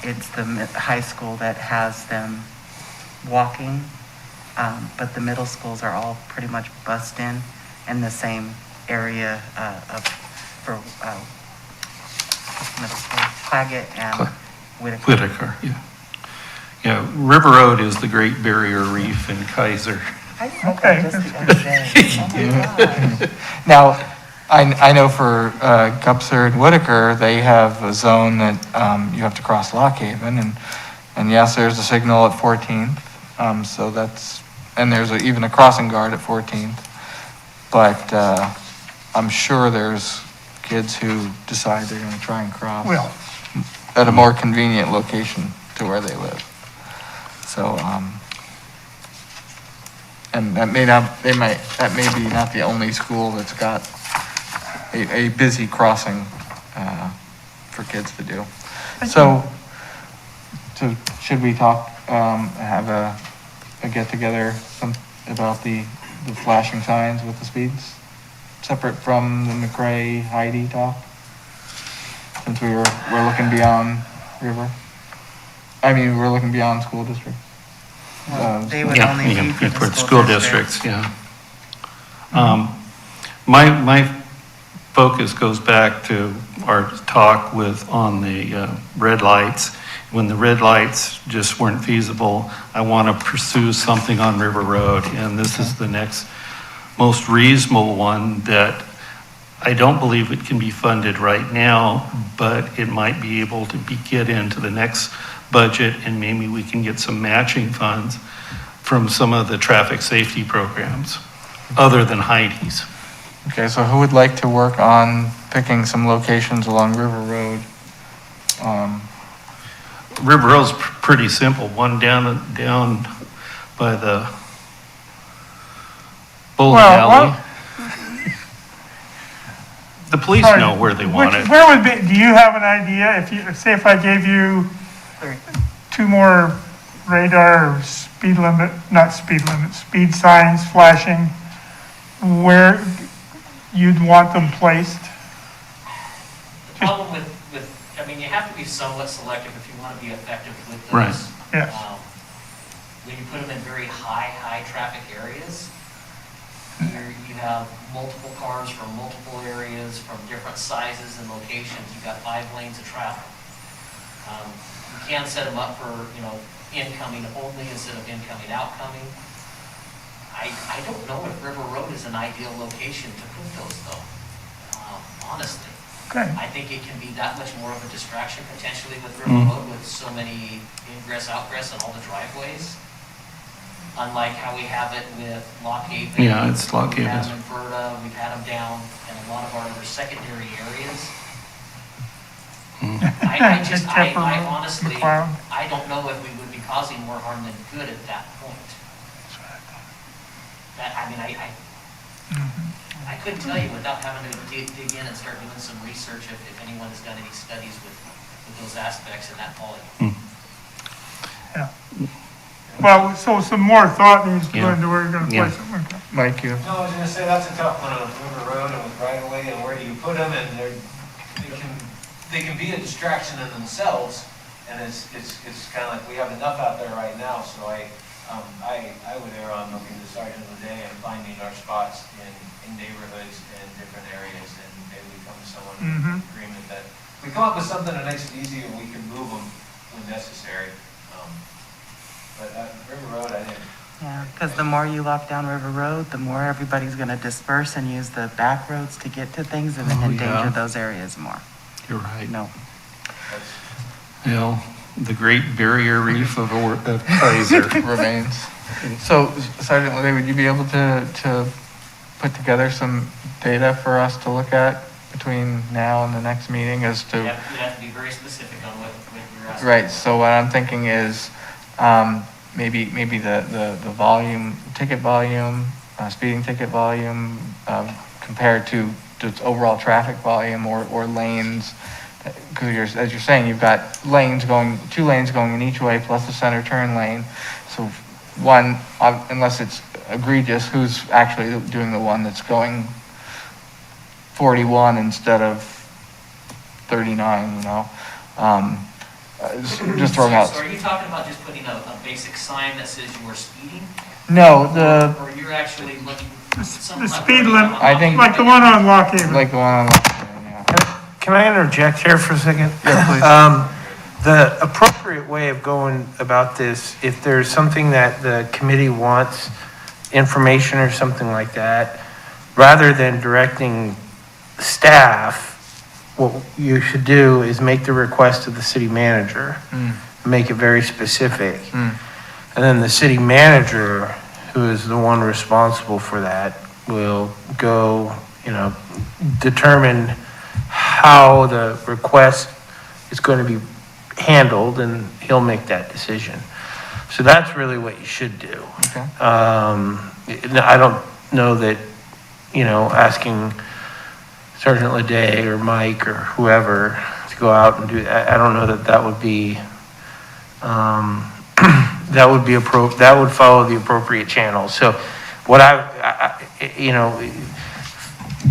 It's the high school that has them walking, but the middle schools are all pretty much bussed in the same area for middle school, Claggett and Whitaker. Whitaker, yeah. Yeah, River Road is the Great Barrier Reef in Keizer. I think Okay. that just the other day. Oh my God. Now, I know for Gupser and Whitaker, they have a zone that you have to cross Lock Haven, and yes, there's a signal at 14th, so that's, and there's even a crossing guard at 14th, but I'm sure there's kids who decide they're going to try and cross. Well, at a more convenient location to where they live. So, and that may be not the only school that's got a busy crossing, for kids to do. So should we talk, have a get-together about the flashing signs with the speeds? Separate from the McRae Heidi talk? Since we're looking beyond river? We're looking beyond school district. They would only be for the school districts, yeah. My focus goes back to our talk on the red lights. When the red lights just weren't feasible, I want to pursue something on River Road, and this is the next most reasonable one that I don't believe it can be funded right now, but it might be able to get into the next budget, and maybe we can get some matching funds from some of the traffic safety programs, other than Heidi's. Okay, so who would like to work on picking some locations along River Road? River Road's pretty simple, one down by the bowling alley. The police Sorry, know where they want it. Where would be, do you have an idea, if I gave you 2 more radar or speed signs flashing, where you'd want them placed? The problem with, you have to be somewhat selective if you want to be effective with those. Right. Yeah. When you put them in very high traffic areas, you have multiple cars from multiple areas, from different sizes and locations. You've got 5 lanes of travel. You can set them up for, incoming only instead of incoming, outcoming. I don't know if River Road is an ideal location to put those though, honestly. Okay. I think it can be that much more of a distraction potentially with River Road with so many ingress, outgress and all the driveways. Unlike how we have it with Lock Haven. Yeah, it's Lock We've Haven. had them in Verda, we've had them down in a lot of our other secondary areas. I honestly, I don't know if we would be causing more harm than good at that point. I couldn't tell you without having to dig in and start doing some research if anyone has done any studies with those aspects and that volume. Yeah. Well, so some more thought needs to go Yeah. into where you're gonna Yeah. place them. Okay. Mike, you? No, I was gonna say, that's a tough one on River Road and with right of way and where do you put them, and they can be a distraction in themselves, and it's kind of like, we have enough out there right now, so I would err on looking to Sergeant of the Day and finding our spots in neighborhoods and different areas, and maybe we come to someone with agreement that we come up with something that makes it easier, we can move them when necessary. But River Road, I think. Yeah, because the more you lock down River Road, the more everybody's going to disperse and use the back roads to get to things and then endanger those areas more. You're right. No. The Great Barrier Reef of Keizer Remains. So, Sergeant Lede, would you be able to put together some data for us to look at between now and the next meeting as to? You have to be very specific on what you're asking. Right, so what I'm thinking is, maybe the volume, ticket volume, speeding ticket volume, compared to its overall traffic volume or lanes. Because as you're saying, you've got 2 lanes going in each way plus the center turn lane. So one, unless it's egregious, who's actually doing the one that's going 41 instead of 39, just throwing out. So are you talking about just putting a basic sign that says you are speeding? No, Or you're actually looking? The speed limit, I think- like the one on Lock Haven. like the one on Can I interject here for a second? Yeah, please. The appropriate way of going about this, if there's something that the committee wants, information or something like that, rather than directing staff, what you should do is make the request to the city manager, make it very specific. And then the city manager, who is the one responsible for that, will go, determine how the request is going to be handled, and he'll make that decision. So that's really what you should do. Okay. I don't know that, asking Sergeant Leday or Mike or whoever to go out and do, I don't know that that would be, that would follow the appropriate channels. So what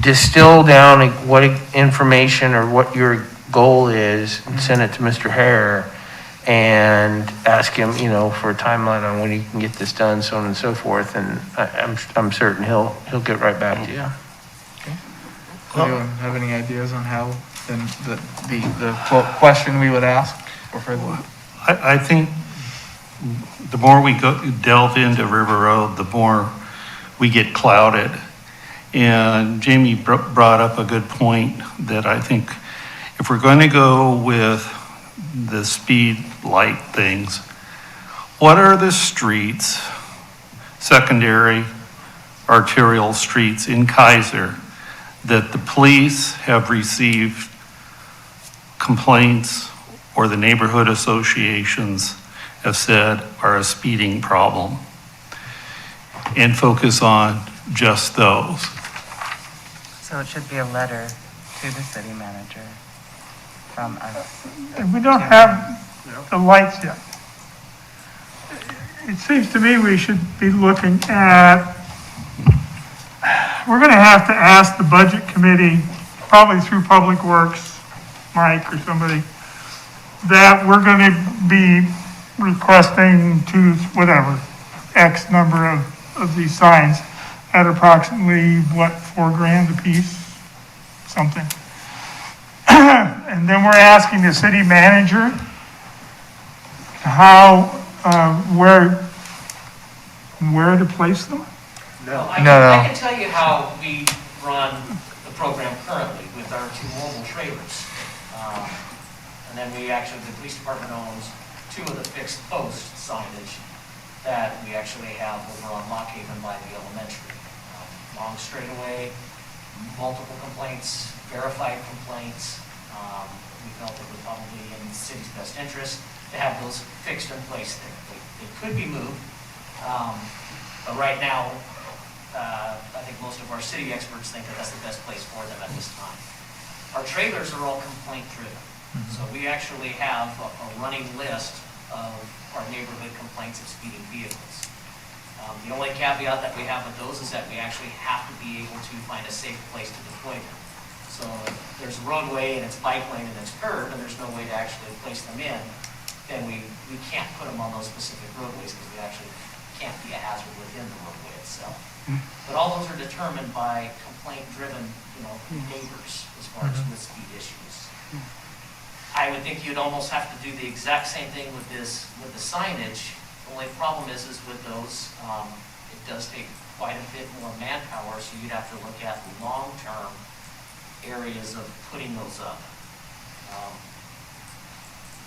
distill down what information or what your goal is and send it to Mr. Hare and ask him, for a timeline on when he can get this done, so on and so forth. And I'm certain he'll get right back to you. Anyone have any ideas on how then the question we would ask or further? I think the more we delve into River Road, the more we get clouded. And Jamie brought up a good point that I think if we're going to go with the speed light things, what are the streets, secondary arterial streets in Keizer that the police have received complaints or the neighborhood associations have said are a speeding problem, and focus on just those? So it should be a letter to the city manager from us. We don't have the lights yet. It seems to me we should be looking at, we're gonna have to ask the budget committee, probably through Public Works, Mike or somebody, that we're gonna be requesting to whatever, X number of these signs at approximately, $4,000 a piece, something. And then we're asking the city manager where to place them? Well, I No. can tell you how we run the program currently with our 2 mobile trailers. And then the police department owns 2 of the fixed post signage that we actually have over on Lock Haven by the elementary. Long straightaway, multiple complaints, verified complaints. We felt it was probably in the city's best interest to have those fixed in place there. They could be moved, but right now, I think most of our city experts think that that's the best place for them at this time. Our trailers are all complaint driven, so we actually have a running list of our neighborhood complaints of speeding vehicles. The only caveat that we have with those is that we actually have to be able to find a safe place to deploy them. So if there's a roadway and it's bike lane and it's curved and there's no way to actually place them in, then we can't put them on those specific roadways because we actually can't be a hazard within the roadway itself. But all those are determined by complaint-driven, neighbors as far as with speed issues. I would think you'd almost have to do the exact same thing with the signage. The only problem is with those, it does take quite a bit more manpower, so you'd have to look at long-term areas of putting those up.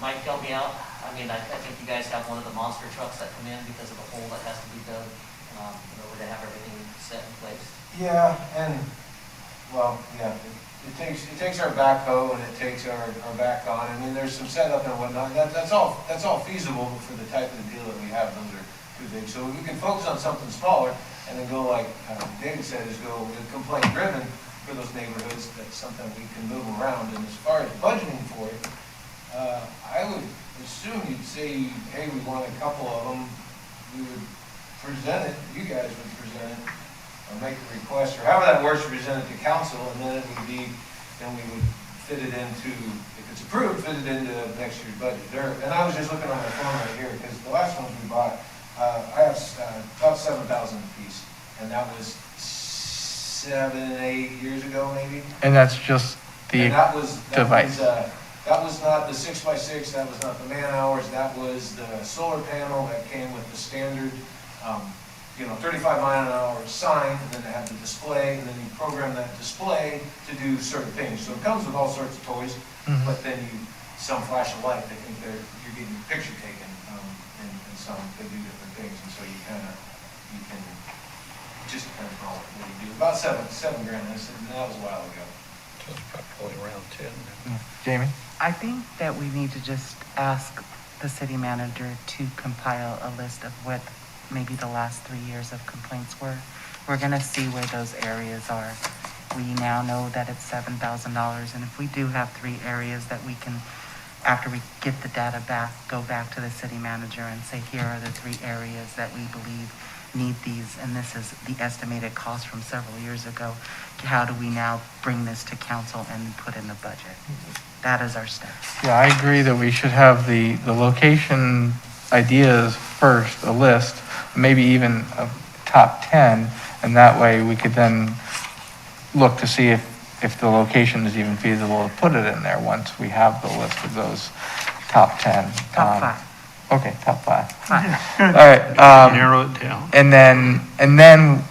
Mike, help me out. I think you guys have one of the monster trucks that come in because of the hole that has to be dug in order to have everything set in place. Yeah, it takes our backhoe and it takes our back-on. There's some setup and whatnot. That's all feasible, but for the type of deal that we have, those are too big. So we can focus on something smaller and then go like David said, is go complaint-driven for those neighborhoods. That's something we can move around. And as far as budgeting for it, I would assume you'd say, hey, we want a couple of them. We would present it, you guys would present it, or make a request, or however that works, present it to council, and then then we would fit it into, if it's approved, fit it into next year's budget. And I was just looking on my phone right here, because the last ones we bought, I have about 7,000 a piece, and that was 7-8 years ago, maybe. And that's just the device. That was not the 6x6, that was not the man hours, that was the solar panel that came with the standard, 35-mile-an-hour sign, and then it had the display, and then you program that display to do certain things. So it comes with all sorts of toys, but then some flash a light, they think you're getting your picture taken, and some, they do different things, and so you can just depends on what you do. About $7 grand, and that was a while ago. Probably around 10. Jamie? I think that we need to just ask the city manager to compile a list of what maybe the last 3 years of complaints were. We're gonna see where those areas are. We now know that it's $7,000, and if we do have 3 areas that we can, after we get the data back, go back to the city manager and say, here are the 3 areas that we believe need these, and this is the estimated cost from several years ago. How do we now bring this to council and put in the budget? That is our step. Yeah, I agree that we should have the location ideas first, a list, maybe even a top 10, and that way we could then look to see if the location is even feasible to put it in there once we have the list of those top 10. Top 5. Okay, top 5. Fine. All right. Narrow it down. And then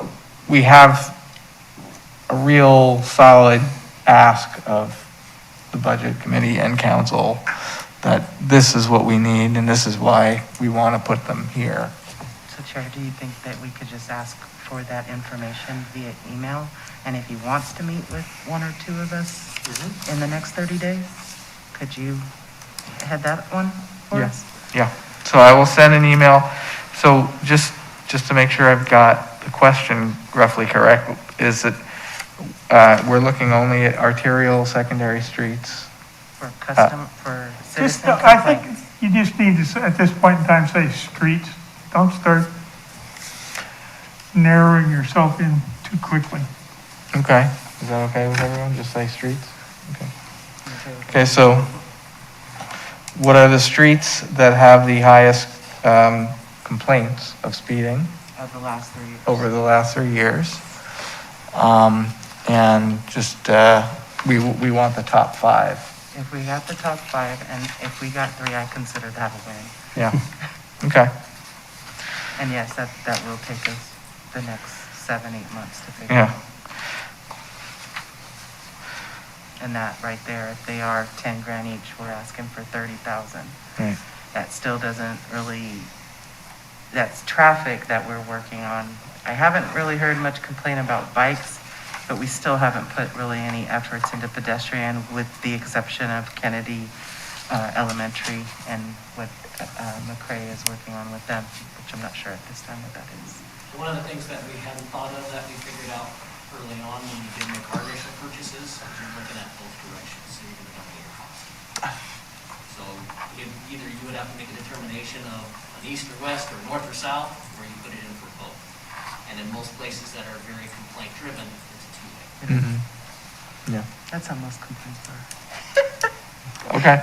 we have a real solid ask of the budget committee and council that this is what we need and this is why we want to put them here. So Chair, do you think that we could just ask for that information via email? And if he wants to meet with 1 or 2 of us in the next 30 days, could you head that one for us? Yeah, so I will send an email. So just to make sure I've got the question roughly correct, is that we're looking only at arterial secondary streets? For custom, for Just, citizen I think complaints? you just need to, at this point in time, say streets. Don't start narrowing yourself in too quickly. Okay, is that okay with everyone? Just say streets? Okay. Okay, so what are the streets that have the highest complaints of speeding Of the last 3 years. over the last 3 years? And just, we want the top 5. If we got the top 5, and if we got 3, I consider that a win. Yeah, okay. And yes, that will take us the next 7, 8 months to figure Yeah. out. And that right there, if they are 10 grand each, we're asking for 30,000. Right. That still doesn't really, that's traffic that we're working on. I haven't really heard much complaint about bikes, but we still haven't put really any efforts into pedestrian with the exception of Kennedy Elementary and what McCray is working on with them, which I'm not sure at this time what that is. One of the things that we hadn't thought of that we figured out early on when you did the car initial purchases, is you're looking at both directions, so you're gonna double your cost. So either you would have to make a determination of an east or west or north or south, or you put it in for both. And in most places that are very complaint driven, it's a 2-way. Mm-hmm. Yeah. That's how most complaints are. Okay.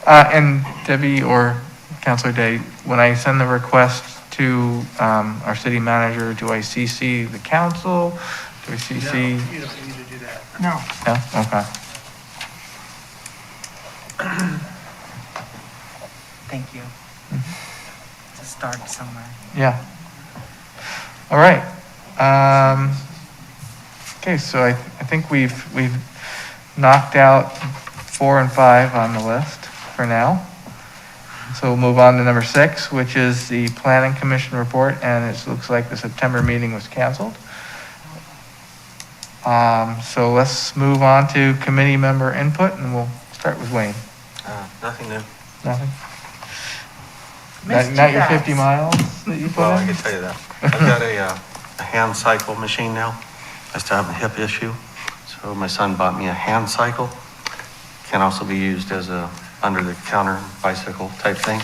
And Debbie or Councilor Day, when I send the request to our city manager, do I CC the council? Do I CC? You don't need to do that. No. No? Okay. Thank you. To start somewhere. Yeah. All right. Okay, so I think we've knocked out 4 and 5 on the list for now. So we'll move on to number 6, which is the Planning Commission report, and it looks like the September meeting was canceled. So let's move on to committee member input, and we'll start with Wayne. Nothing new. Nothing? Missed Not you your guys. 50 miles that you put Well, I in? can tell you that. I've got a hand cycle machine now. I still have a hip issue. So my son bought me a hand cycle. Can also be used as a under-the-counter bicycle type thing.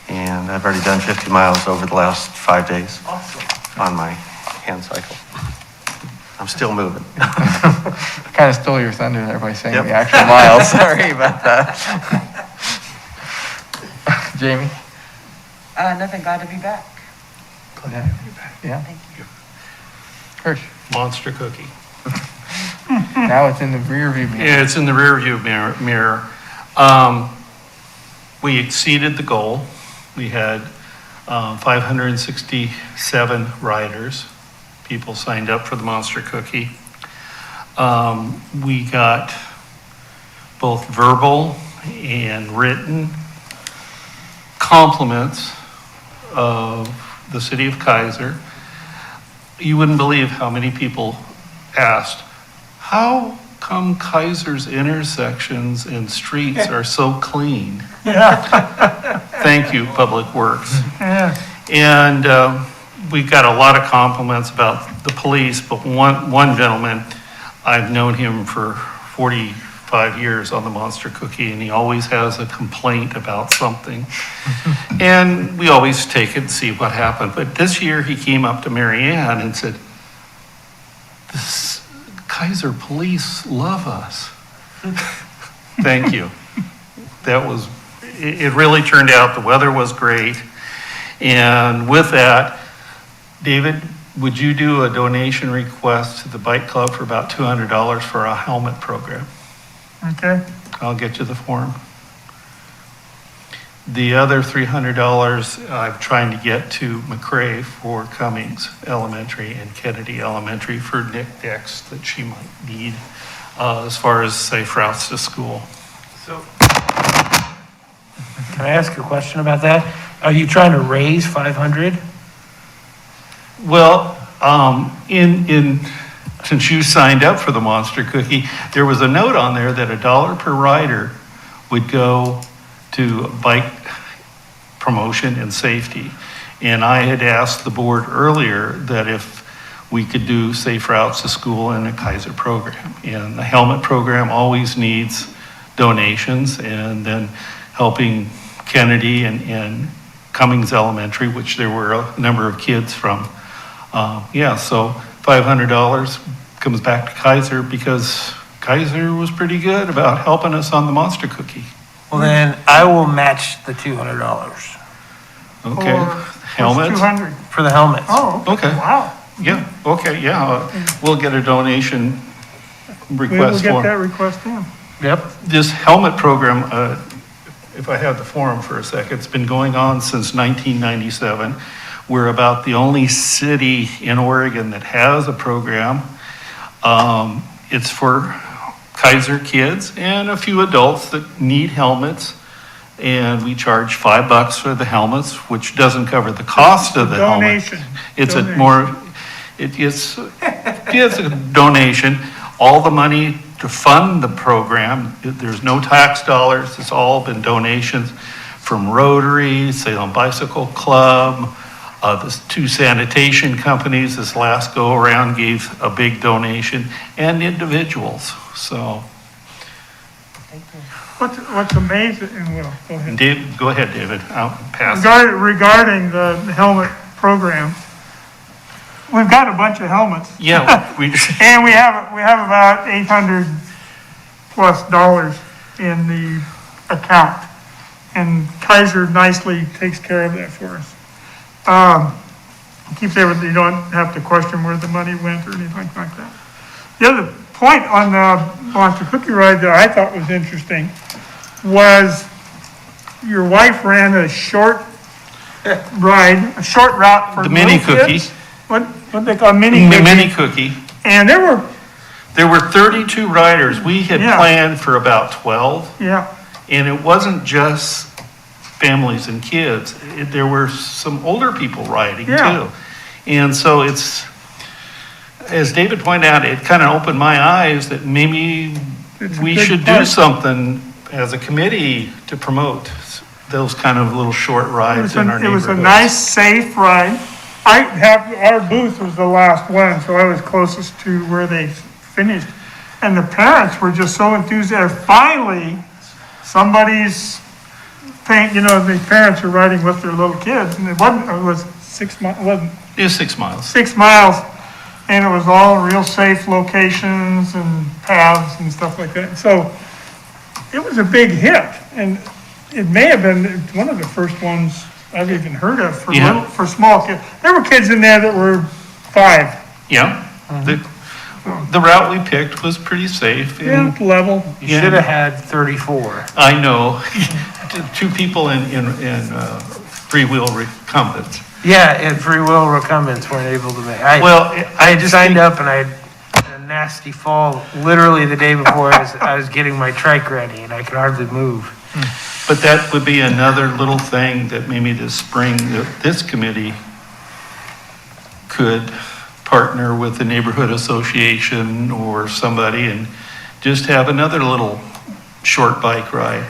And I've already done 50 miles over the last 5 days on my hand cycle. I'm still moving. Kind of stole your thunder there by saying Yep. the actual miles. Sorry about that. Jamie? Nothing, glad to be back. Yeah? Thank you. Hirsch? Monster cookie. Now it's in the rear view mirror. Yeah, it's in the rear view mirror. We exceeded the goal. We had 567 riders. People signed up for the Monster Cookie. We got both verbal and written compliments of the city of Keizer. You wouldn't believe how many people asked, how come Keizer's intersections and streets are so clean? Yeah, Thank you, Public Works. yeah. And we got a lot of compliments about the police, but one gentleman, I've known him for 45 years on the Monster Cookie, and he always has a complaint about something. And we always take it and see what happened. But this year, he came up to Mary Ann and said, "This Keizer police love us." Thank you. That was, it really turned out, the weather was great. And with that, David, would you do a donation request to the bike club for about $200 for a helmet program? Okay, I'll get you the form. The other $300 I'm trying to get to McCrae for Cummings Elementary and Kennedy Elementary for knickknacks that she might need as far as safe routes to school. So, can I ask a question about that? Are you trying to raise 500? Well, since you signed up for the Monster Cookie, there was a note on there that $1 per rider would go to bike promotion and safety. And I had asked the board earlier that if we could do safe routes to school in a Keizer program. And the helmet program always needs donations, and then helping Kennedy and Cummings Elementary, which there were a number of kids from. So $500 comes back to Keizer because Keizer was pretty good about helping us on the Monster Cookie. Well, then I will match the $200 Okay, Or helmets? 200. for the helmets. Oh, Okay. wow. Yeah, okay, yeah, we'll get a donation We'll request get for that request in. Yep. this helmet program. If I have the forum for a second, it's been going on since 1997. We're about the only city in Oregon that has a program. It's for Keizer kids and a few adults that need helmets. And we charge $5 for the helmets, which doesn't cover the cost of the helmet. Donation. It's a Donation. more, it's a donation. All the money to fund the program, there's no tax dollars. It's all been donations from Rotary, Salem Bicycle Club, the 2 sanitation companies this last go around gave a big donation, and individuals. So, What's amazing, well, go ahead. Dave, go ahead, David. I'll pass. Regarding the helmet program, we've got a bunch of helmets. Yeah, And we have about $800+ in the account. And Keizer nicely takes care of that for us. Keeps everything, you don't have to question where the money went or anything like that. The other point on the Monster Cookie ride that I thought was interesting was your wife ran a short route for The mini little cookie. kids. What they call mini cookie. Mini cookie. And there were, 32 riders. We had Yeah. planned for about 12. yeah, And it wasn't just families and kids. There were some older people riding Yeah. too. And so it's, as David pointed out, it kind of opened my eyes that maybe It's a we good should do part. something as a committee to promote those kind of little short rides in our it was a neighborhoods. nice, safe ride. Our booth was the last one, so I was closest to where they finished. And the parents were just so enthusiastic. Finally, somebody's the parents are riding with their little kids, and it was 6 miles, wasn't It was 6 miles. 6 miles, and it was all real safe locations and paths and stuff like that. So it was a big hit, and it may have been one of the first ones I've even heard of Yeah. for small kids. There were kids in there that were 5. Yeah. The route we picked was pretty safe. And Yeah, level. You should have had 34. I know. 2 people in free-wheel recumbents. Yeah, and free will recumbents weren't able to make. Well, I just signed up and I had a nasty fall literally the day before I was getting my trike ready and I could hardly move. But that would be another little thing that maybe this spring, this committee could partner with the neighborhood association or somebody and just have another little short bike ride.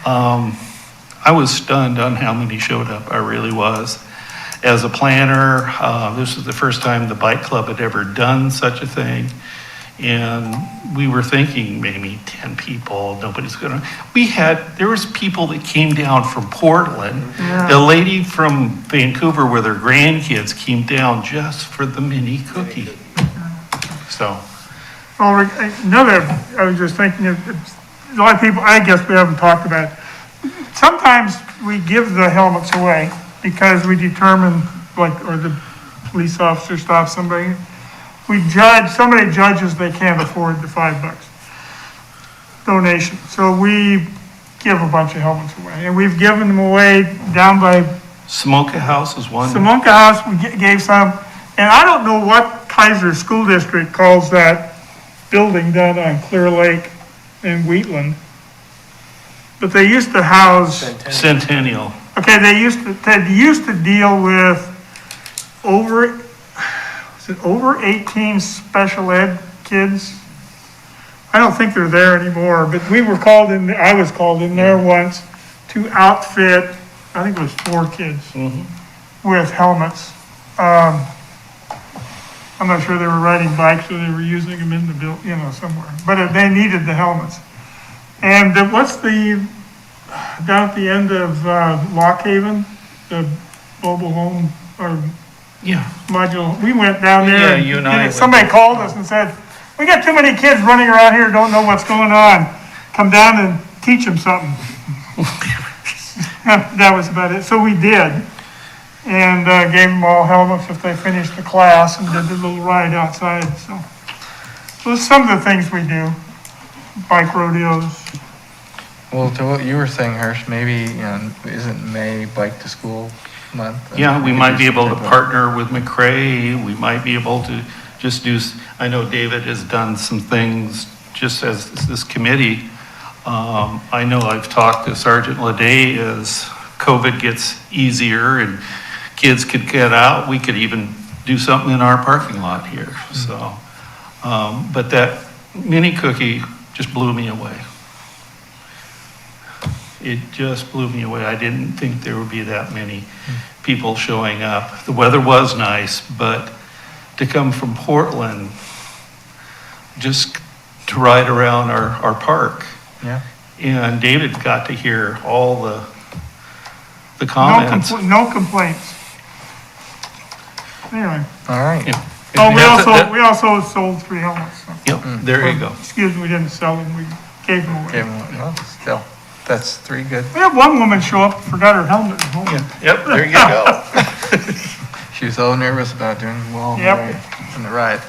I was stunned on how many showed up, I really was. As a planner, this was the first time the bike club had ever done such a thing. And we were thinking maybe 10 people, nobody's gonna, there was people that came down from Portland. The lady from Vancouver with her grandkids came down just for the mini cookie. So. Well, I was just thinking, a lot of people, I guess we haven't talked about it. Sometimes we give the helmets away because we determine, or the police officer stops somebody. Somebody judges they can't afford the $5 donation. So we give a bunch of helmets away. And we've given them away down by Smoka House is one. Smoka House, we gave some. And I don't know what Keizer School District calls that building down on Clear Lake in Wheatland. But they used to house. Centennial. Okay, they used to deal with over 18 special ed kids. I don't think they're there anymore, but I was called in there once to outfit, I think it was 4 kids with helmets. I'm not sure they were riding bikes or they were using them in the somewhere, but they needed the helmets. And down at the end of Lock Haven, the mobile home or modular, we went down there. Yeah, you and I somebody called us and said, we got too many kids running around here, don't know what's going on. Come down and teach them something. That was about it. So we did. And gave them all helmets if they finished the class and did the little ride outside. So some of the things we do, bike rodeos. Well, to what you were saying, Hirsch, maybe, isn't May Bike to School month? Yeah, we might be able to partner with McRae. We might be able to just I know David has done some things just as this committee. I know I've talked to Sergeant Leday as COVID gets easier and kids could get out. We could even do something in our parking lot here. So, but that mini cookie just blew me away. It just blew me away. I didn't think there would be that many people showing up. The weather was nice, but to come from Portland just to ride around our park. Yeah. And David got to hear all the comments. No complaints. Anyway. All right. Yeah. We also sold 3 helmets. So. Yep, there you go. Excuse me, we didn't sell them, we gave them away. Well, still, that's 3 good. We had one woman show up, forgot her helmet at home. Yep, there you go. She was so nervous about doing well in the ride.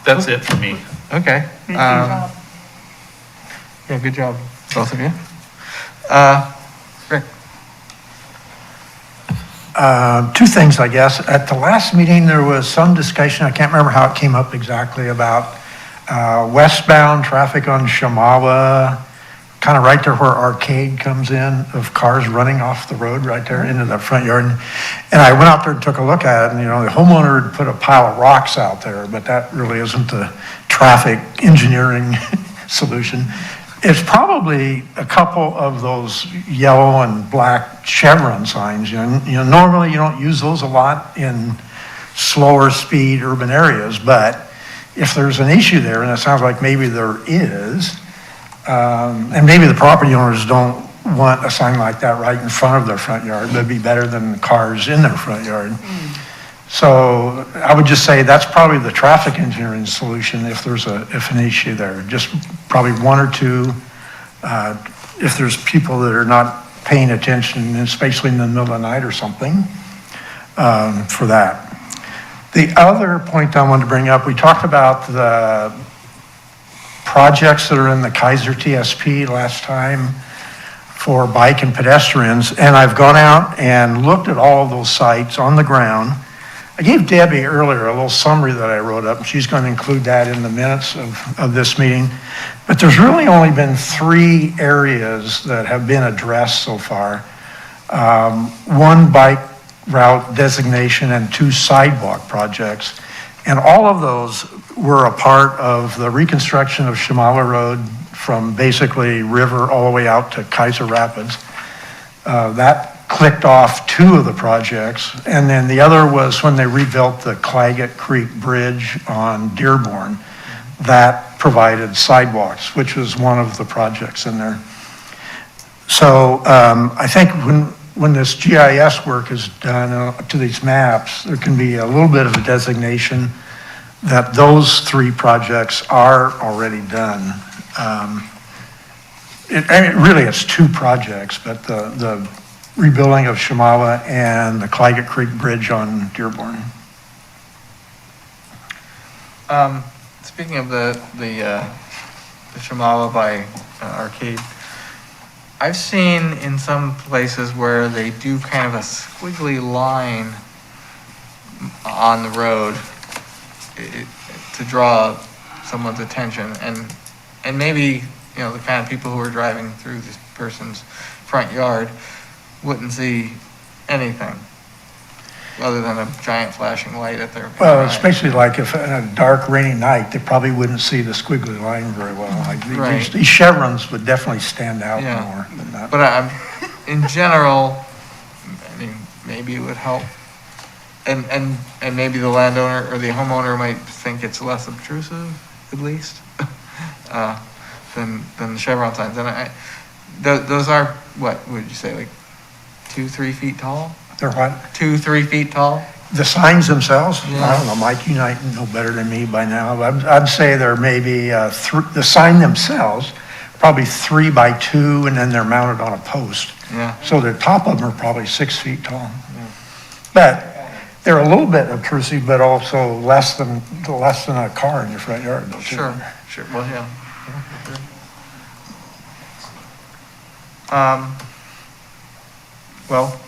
That's it for me. Okay. Me too. Yeah, good job, both of you. Rick? 2 things, I guess. At the last meeting, there was some discussion, I can't remember how it came up exactly, about westbound traffic on Shamawa, kind of right there where Arcade comes in, of cars running off the road right there into the front yard. And I went out there and took a look at it, and the homeowner had put a pile of rocks out there, but that really isn't the traffic engineering solution. It's probably a couple of those yellow and black chevron signs. Normally you don't use those a lot in slower speed urban areas, but if there's an issue there, and it sounds like maybe there is, and maybe the property owners don't want a sign like that right in front of their front yard, that'd be better than the cars in their front yard. So I would just say that's probably the traffic engineering solution if an issue there. Just probably 1 or 2, if there's people that are not paying attention, especially in the middle of the night or something, for that. The other point I wanted to bring up, we talked about the projects that are in the Keizer TSP last time for bike and pedestrians, and I've gone out and looked at all of those sites on the ground. I gave Debbie earlier a little summary that I wrote up, and she's going to include that in the minutes of this meeting. But there's really only been 3 areas that have been addressed so far. 1 bike route designation and 2 sidewalk projects. And all of those were a part of the reconstruction of Shamala Road from basically River all the way out to Keizer Rapids. That clicked off 2 of the projects, and then the other was when they rebuilt the Claggett Creek Bridge on Dearborn. That provided sidewalks, which was one of the projects in there. So I think when this GIS work is done to these maps, there can be a little bit of a designation that those 3 projects are already done. Really, it's 2 projects, but the rebuilding of Shamala and the Claggett Creek Bridge on Dearborn. Speaking of the Shamala by Arcade, I've seen in some places where they do kind of a squiggly line on the road to draw someone's attention, and maybe, you know, the kind of people who are driving through this person's front yard wouldn't see anything other than a giant flashing light at their. Well, especially like if in a dark rainy night, they probably wouldn't see the squiggly line very well. Like Right. these chevrons would definitely stand out Yeah. more than that. But in general, I mean, maybe it would help. And maybe the landowner or the homeowner might think it's less obtrusive, at least, than the chevron signs. And those are, what would you say, like 2-3 feet tall? They're what? 2-3 feet tall? The signs themselves? Yeah. I don't know, Mike, you might know better than me by now. I'd say they're maybe, the sign themselves, probably 3 by 2, and then they're mounted on a post. Yeah. So the top of them are probably 6 feet tall. But they're a little bit obtrusive, but also less than a car in your front yard. Though, too. Sure, well, yeah. Well,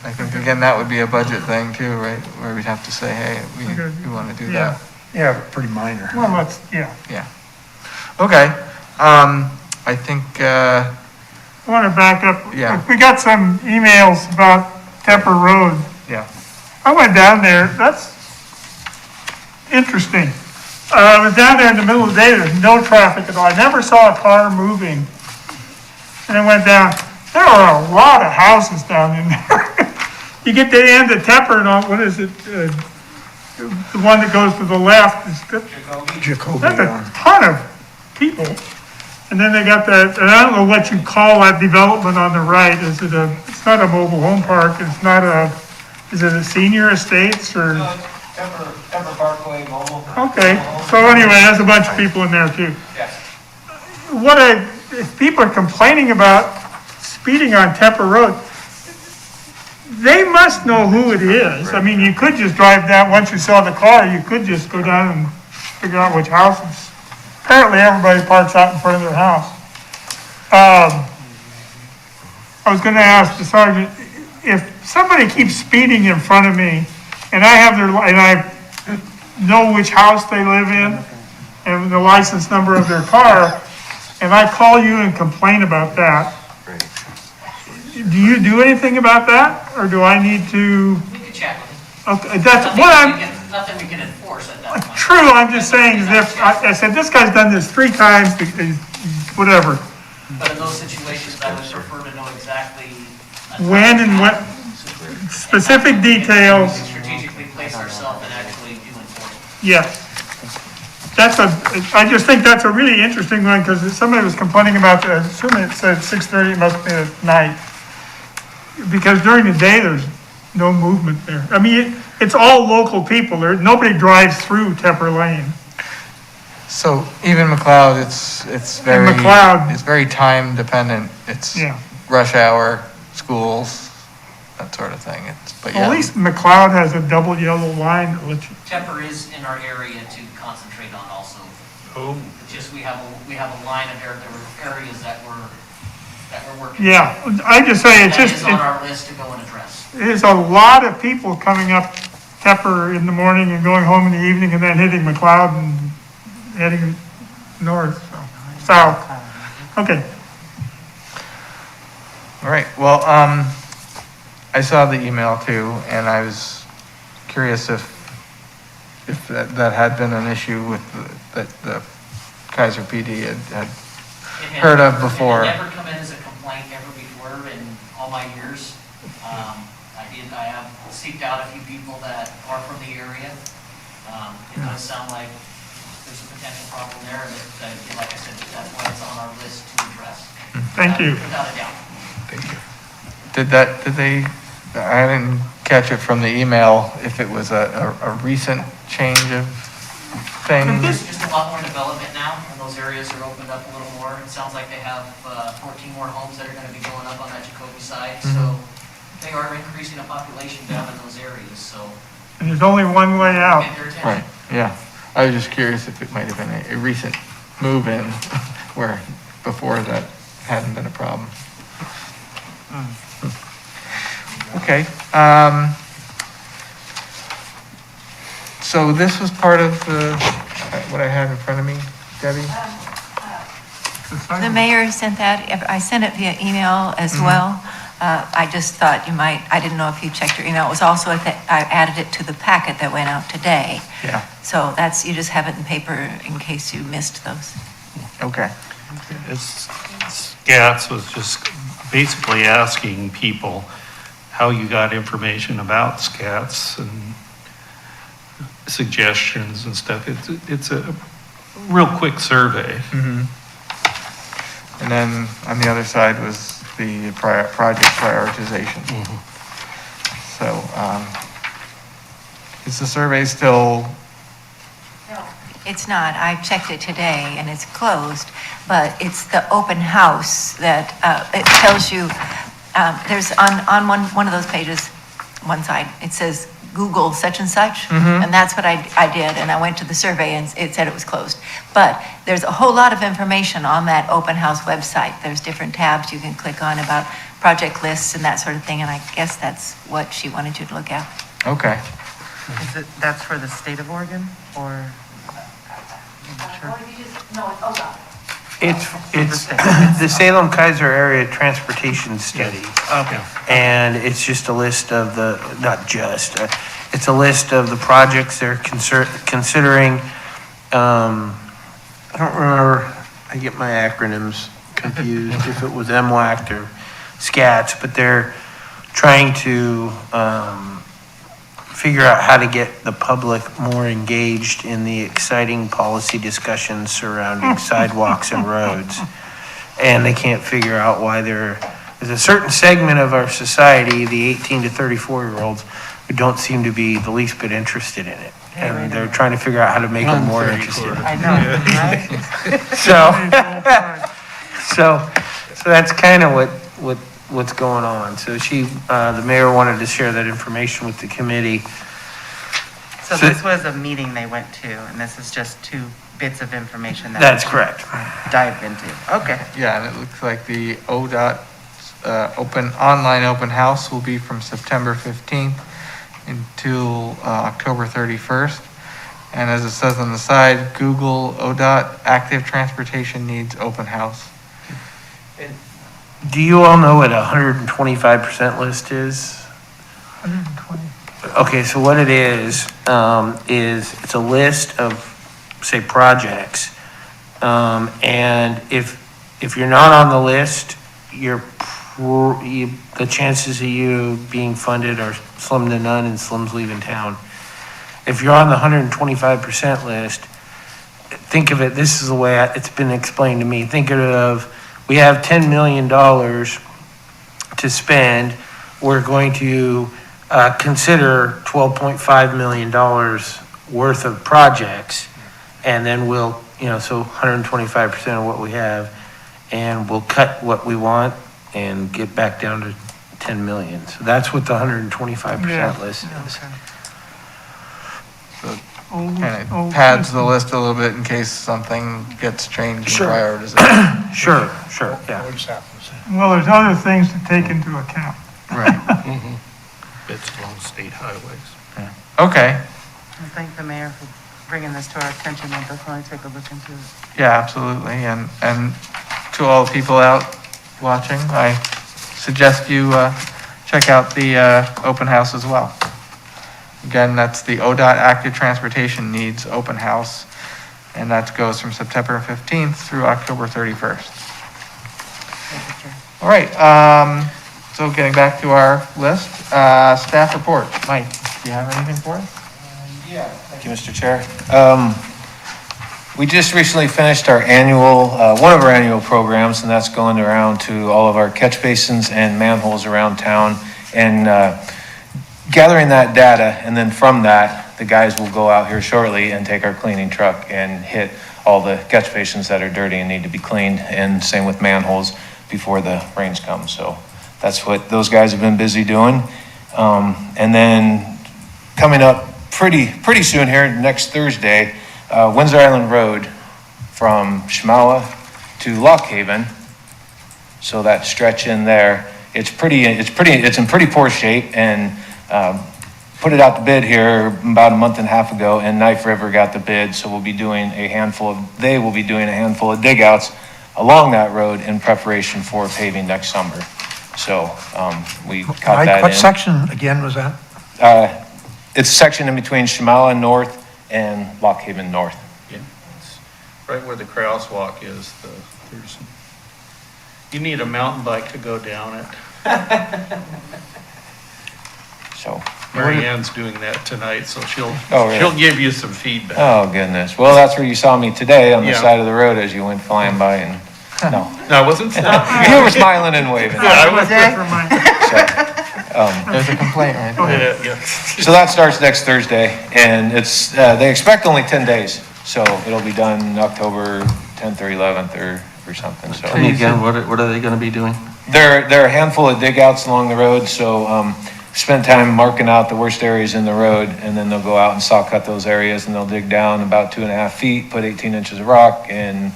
I think again, that would be a budget thing too, right? Where we'd have to say, hey, we want to do that. Yeah, pretty minor. Well, yeah. Okay, I think, I want to back up. Yeah. We got some emails about Tepper Road. yeah, I went down there, that's interesting. I was down there in the middle of the day, there's no traffic at all. I never saw a car moving. And I went down, there are a lot of houses down in there. You get to the end of Tepper and all, what is it? The one that goes to the left is good. Jacoby. That's a ton of people. And then they got that, and I don't know what you call that development on the right. Is it it's not a mobile home park, it's not is it a senior estates or? No, Temper Parkway Mobile. Okay, so anyway, there's a bunch of people in there too. Yes. If people are complaining about speeding on Tepper Road, they must know who it is. I mean, you could just drive down, once you saw the car, you could just go down and figure out which houses. Apparently, everybody parks out in front of their house. I was gonna ask the sergeant, if somebody keeps speeding in front of me, and I know which house they live in, and the license number of their car, and I call you and complain about that, do you do anything about that, or do I need to? We could check with it. Okay, that's what Nothing we can enforce at that point. True, I'm just saying, if, I said, this guy's done this 3 times, whatever. But in those situations, I would prefer to know exactly. When and what, specific details, Strategically place ourselves and actually do enforcement. yes. I just think that's a really interesting one, because somebody was complaining about, assuming it said 6:30, it must be at night. Because during the day, there's no movement there. I mean, it's all local people, nobody drives through Tepper Lane. so even McLeod, it's very, McLeod. it's very time dependent. It's Yeah. rush hour, schools, that sort of thing. But Well, at yeah, least McLeod has a double yellow line that lets you. Tepper is in our area to concentrate on also. It's just we have a line of there were areas that we're working. Yeah, I just say, it's That just, is on our list to go and address. there's a lot of people coming up Tepper in the morning and going home in the evening and then hitting McLeod and heading north, south. Okay, all right, well, I saw the email too, and I was curious if if that had been an issue with, that the Keizer PD had heard of before. It never come in as a complaint ever before in all my years. I have seeked out a few people that are from the area. It does sound like there's a potential problem there, and like I said, that's why it's on our list to address. Thank you. Without a doubt. Did they, I didn't catch it from the email, if it was a recent change of things? There's just a lot more development now, and those areas are opened up a little more. It sounds like they have 14 more homes that are going to be going up on that Jacoby side, so they are increasing the population down in those areas, so. And there's only one way out. Get their attention. Right, yeah. I was just curious if it might have been a recent move-in where before that hadn't been a problem. Okay. So this was part of what I had in front of me, Debbie? The mayor sent that, I sent it via email as well. I just thought you might, I didn't know if you checked your email. It was also, I added it to the packet that went out today. Yeah. So that's, you just have it in paper in case you missed those. Okay. Scats was just basically asking people how you got information about scats and suggestions and stuff. It's a real quick survey. Mm-hmm. And then on the other side was the project prioritization. So, is the survey still? No, it's not. I checked it today and it's closed, but it's the open house that, it tells you, there's on one of those pages, one side, it says Google such and such, and that's what I did, and I went to the survey and it said it was closed. But there's a whole lot of information on that open house website. There's different tabs you can click on about project lists and that sort of thing, and I guess that's what she wanted you to look at. Okay. That's for the state of Oregon, or? I'm not sure. No, it's ODOT. It's the Salem Keizer Area Transportation Study. Okay. And it's just a list of it's a list of the projects they're considering. I don't remember, I get my acronyms confused, if it was MWACT or SCATS, but they're trying to figure out how to get the public more engaged in the exciting policy discussions surrounding sidewalks and roads. And they can't figure out why there's a certain segment of our society, the 18 to 34-year-olds, who don't seem to be the least bit interested in it. And they're trying to figure out how to make them more interested. I know, right? So that's kind of what's going on. So the mayor wanted to share that information with the committee. So this was a meeting they went to, and this is just 2 bits of information that. That's correct. Dive into. Okay. Yeah, and it looks like the ODOT online open house will be from September 15th until October 31st. And as it says on the side, Google ODOT active transportation needs open house. Do you all know what a 125% list is? 120. Okay, so what it is it's a list of, say, projects. And if you're not on the list, the chances of you being funded are slim to none, and slim's leaving town. If you're on the 125% list, think of it, this is the way it's been explained to me. Think of, we have $10 million to spend. We're going to consider $12.5 million worth of projects. And then we'll, so 125% of what we have, and we'll cut what we want and get back down to 10 million. So that's what the 125% list is. And it pads the list a little bit in case something gets changed in Sure. prioritization. Sure, yeah. Well, there's other things to take into account. Right. It's along state highways. Okay. I thank the mayor for bringing this to our attention. We'll definitely take a look into it. Yeah, absolutely. And to all the people out watching, I suggest you check out the open house as well. Again, that's the ODOT Active Transportation Needs Open House, and that goes from September 15th through October 31st. All right, so getting back to our list, staff report. Mike, do you have anything for us? Yeah, thank you, Mr. Chair. We just recently finished our annual, one of our annual programs, and that's going around to all of our catch basins and manholes around town and gathering that data. And then from that, the guys will go out here shortly and take our cleaning truck and hit all the catch basins that are dirty and need to be cleaned, and same with manholes before the rains come. So that's what those guys have been busy doing. And then coming up pretty soon here, next Thursday, Windsor Island Road from Shamawa to Lock Haven. So that stretch in there, it's in pretty poor shape, and put it out to bid here about a month and a half ago, and Knife River got the bid. So they will be doing a handful of digouts along that road in preparation for paving next summer. So we caught that Mike, in. what section again was that? It's a section in between Shamawa North and Lock Haven North. Yeah, it's right where the crosswalk is. You need a mountain bike to go down it. So Mary Ann's doing that tonight, so Oh, really? she'll give you some feedback. Oh, goodness. Well, that's where you saw me today, on the Yeah. side of the road as you went flying by, and, no. No, I wasn't stopping. You were smiling and waving. Yeah, I was. For Mike. There's a complaint right there. Yeah, yeah. So that starts next Thursday, and it's, they expect only 10 days. So it'll be done October 10th or 11th or something, so. Tell me again, what are they gonna be doing? There are a handful of digouts along the road, so spent time marking out the worst areas in the road, and then they'll go out and saw cut those areas, and they'll dig down about 2.5 feet, put 18 inches of rock and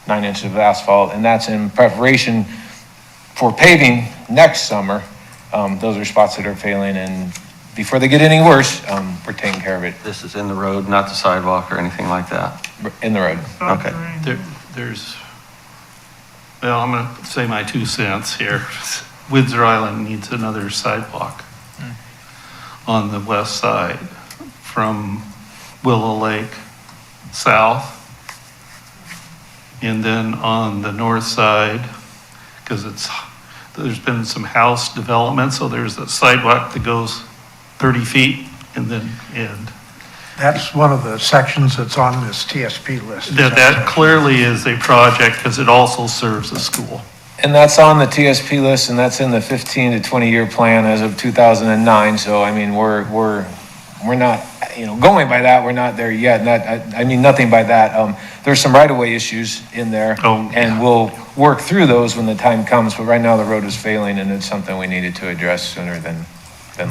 9 inches of asphalt, and that's in preparation for paving next summer. Those are spots that are failing, and before they get any worse, we're taking care of it This is in the road, not the sidewalk or anything like that? in the road. Okay. Well, I'm gonna say my 2 cents here. Windsor Island needs another sidewalk on the west side from Willow Lake south. And then on the north side, because there's been some house development, so there's a sidewalk that goes 30 feet and then end. That's one of the sections that's on this TSP list. That clearly is a project because it also serves a school. And that's on the TSP list, and that's in the 15 to 20-year plan as of 2009. So, I mean, we're not, going by that, we're not there yet. Nothing by that. There's some right-of-way issues in there, and we'll work through those when the time comes. But right now, the road is failing, and it's something we needed to address sooner than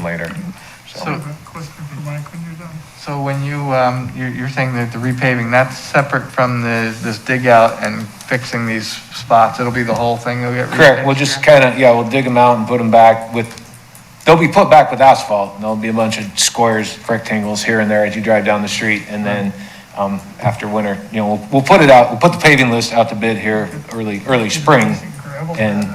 later. I have a question for Mike when you're done. So when you're saying that the repaving, that's separate from this dig out and fixing these spots? It'll be the whole thing that'll get repaved? Correct. We'll just we'll dig them out and put them back they'll be put back with asphalt. And there'll be a bunch of squares, rectangles here and there as you drive down the street. And then after winter, we'll put it out, we'll put the paving list out to bid here early spring and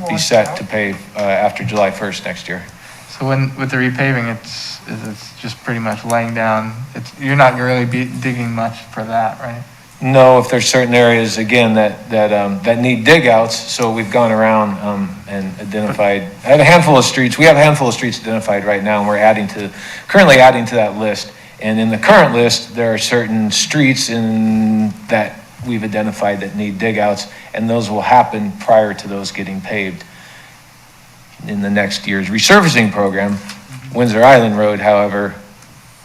be set to pave after July 1st next year. So with the repaving, it's just pretty much laying down, you're not really digging much for that, right? No, if there's certain areas, again, that need dig outs, so we've gone around and identified, I have a handful of streets, we have a handful of streets identified right now, and we're currently adding to that list. And in the current list, there are certain streets that we've identified that need dig outs, and those will happen prior to those getting paved. In the next year's resurfacing program, Windsor Island Road, however,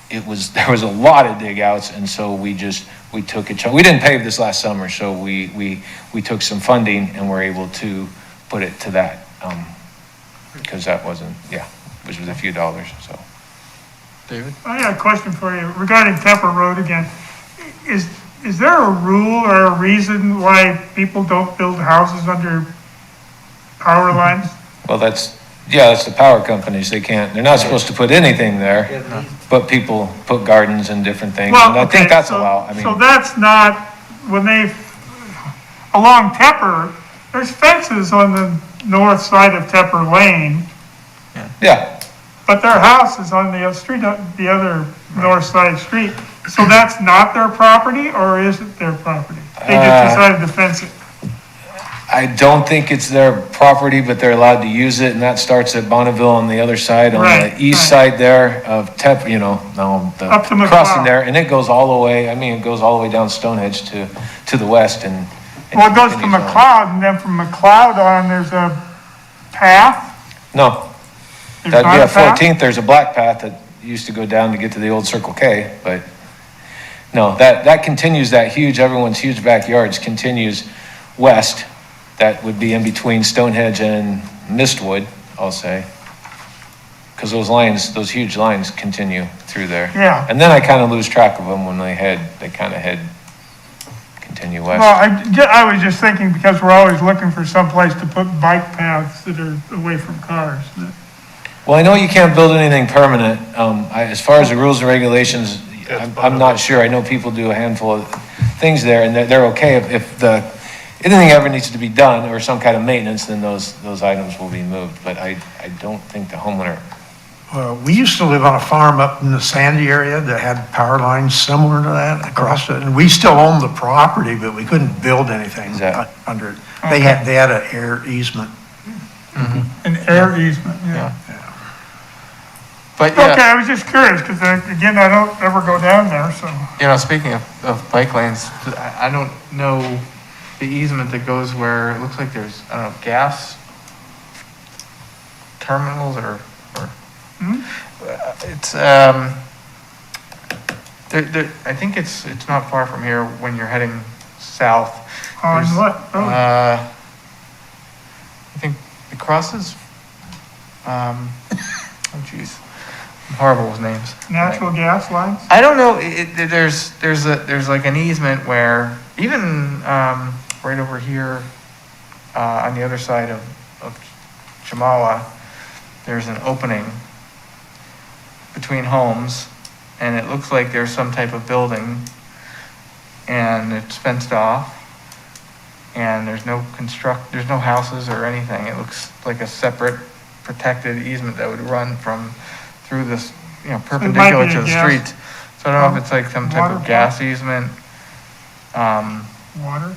there was a lot of dig outs, and so we took it. We didn't pave this last summer, so we took some funding and were able to put it to that, because that wasn't, which was a few dollars, so. David? I got a question for you regarding Tepper Road again. Is there a rule or a reason why people don't build houses under power lines? Well, that's the power companies. They're not supposed to put anything there, but people put gardens and different things, and I think that's allowed. So that's not, along Tepper, there's fences on the north side of Tepper Lane. Yeah. But their house is on the other street, the other north side street. So that's not their property, or is it their property? They just decided to fence it. I don't think it's their property, but they're allowed to use it, and that starts at Bonneville on the other side, on Right, the east right. side there of the Up to McLeod. crossing there, and it goes all the way, it goes all the way down Stonehenge to the west and. Well, it goes to continues on. McLeod, and then from McLeod on, there's a path. No, There's that'd be not a at path? 14th, there's a black path that used to go down to get to the old Circle K, but no, that continues, everyone's huge backyards continues west. That would be in between Stonehenge and Mistwood, I'll say. Because those huge lines continue through there. Yeah. And then I kind of lose track of them when they kind of continue west. Well, I was just thinking, because we're always looking for some place to put bike paths that are away from cars. Well, I know you can't build anything permanent. As far as the rules and regulations, I'm not sure. I know people do a handful of things there, and they're okay if anything ever needs to be done or some kind of maintenance, then those items will be moved. But I don't think the homeowner. We used to live on a farm up in the Sandy area that had power lines similar to that across it, and we still owned the property, but we couldn't build anything under it. They had an air easement. An air easement, yeah. But Okay, yeah, I was just curious, because again, I don't ever go down there, so. speaking of bike lanes, I don't know the easement that goes where it looks like there's, I don't know, gas terminals or it's, I think it's not far from here when you're heading south. On There's, what road? I think it crosses, oh geez, I'm horrible with names. Natural gas lines? I don't know, there's like an easement where, even, right over here, on the other side of Chamawa, there's an opening between homes, and it looks like there's some type of building, and it's fenced off, and there's no houses or anything. It looks like a separate protected easement that would run through this, perpendicular be to a the gas- street. So I don't know if it's like some type water of gas easement, Water?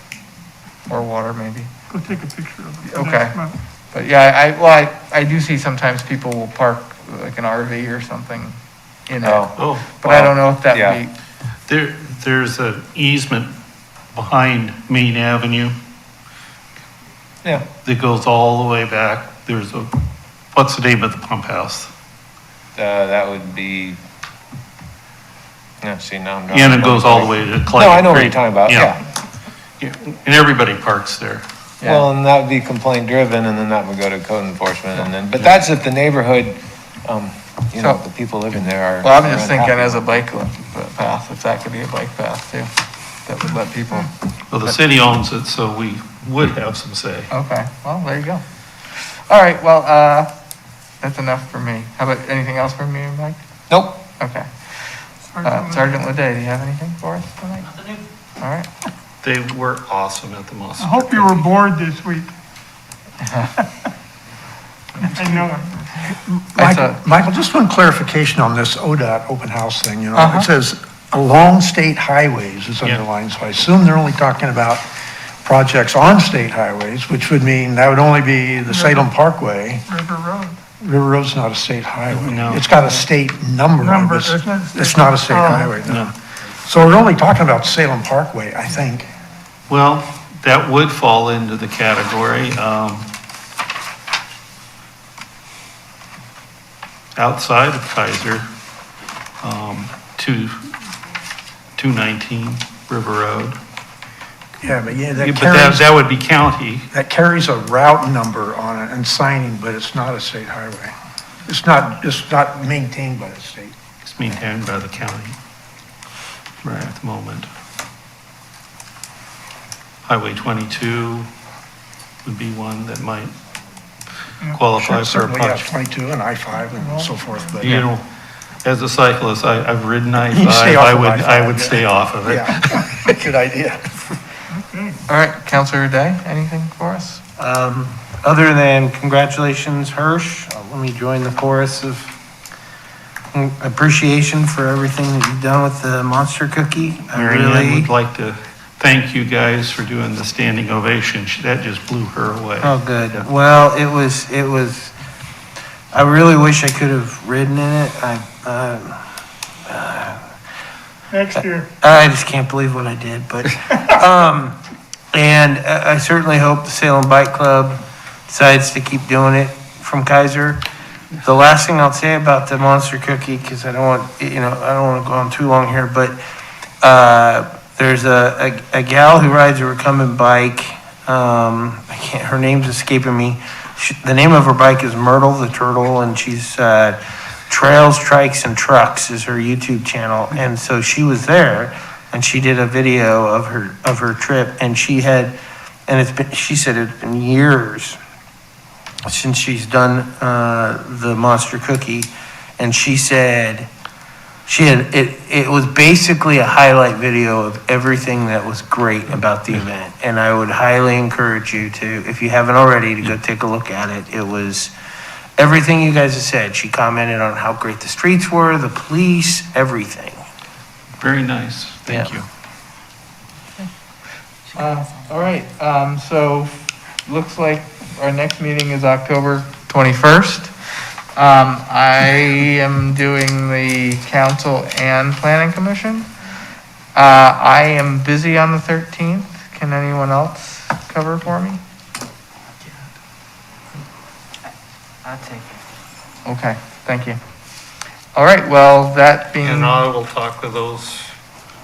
or water maybe. Go take a picture of it. Okay. next month. But yeah, I do see sometimes people will park like an RV or something in it. Oh, But I don't know if that would be, there's an easement behind Main Avenue Yeah. that goes all the way back. What's the name of the pump house? That would be. See, now I'm drawing. And it goes all the way to Clay. No, I know what you're talking about. Yeah. And everybody parks there. Yeah. Well, and that would be complaint driven, and then that would go to code enforcement, and then, but that's if the neighborhood, the people living there are. well, I'm just are thinking unhappy. as a bike path, if that could be a bike path too, that would let people, Well, the city owns it, so we would have some say. okay, well, there you go. All right, well, that's enough for me. How about anything else from you, Mike? Nope. Okay. Sergeant Leday, do you have anything for us tonight? Nothing new. All right. They were awesome at the Moss. I hope you were bored this week. I know. Michael, just one clarification on this ODOT open house thing, Uh-huh. It says along state highways is Yeah. underlined, so I assume they're only talking about projects on state highways, which would mean that would only be the Salem Parkway. River Road. River Road's not a state highway. No. It's got a state number on Number, it. isn't it? It's not a state Oh. highway, no. No. So we're only talking about Salem Parkway, I think. Well, that would fall into the category. Outside of Keizer, 219 River Road. Yeah, but But that carries, that would be county. that carries a route number on it and signing, but it's not a state highway. It's not maintained by the state. It's maintained by the county right at the moment. Highway 22 would be one that might qualify for a Certainly, yeah, project. 22 and I-5 and so forth, but. You know, as a cyclist, I've ridden You stay I-5, off I of would, I-5, I would yeah. stay off of it. Yeah, good idea. All right, Counselor Day, anything for us? Other than congratulations, Hirsch, let me join the chorus of appreciation for everything that you've done with the monster cookie. I Mary Ann really, would like to thank you guys for doing the standing ovation. That just blew her away. oh, good. Well, it was, I really wish I could have ridden in it. Next year. I just can't believe what I did, but, and I certainly hope the Salem Bike Club decides to keep doing it from Keizer. The last thing I'll say about the monster cookie, because I don't want, I don't want to go on too long here, but, there's a gal who rides a recumbent bike. Her name's escaping me. The name of her bike is Myrtle the Turtle, and she's, Trails, Trikes, and Trucks is her YouTube channel. And so she was there, and she did a video of her trip, and she said it's been years since she's done the monster cookie, and she said it was basically a highlight video of everything that was great about the event. And I would highly encourage you to, if you haven't already, to go take a look at it. It was everything you guys have said. She commented on how great the streets were, the police, everything. Very nice. Thank Yeah. you. All right, so looks like our next meeting is October 21st. I am doing the council and planning commission. I am busy on the 13th. Can anyone else cover for me? I'll take it. Okay, thank you. All right, well, that being, And I will talk to those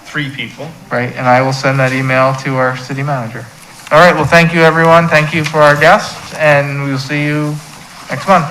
3 people. right, and I will send that email to our city manager. All right, well, thank you, everyone. Thank you for our guests, and we will see you next month.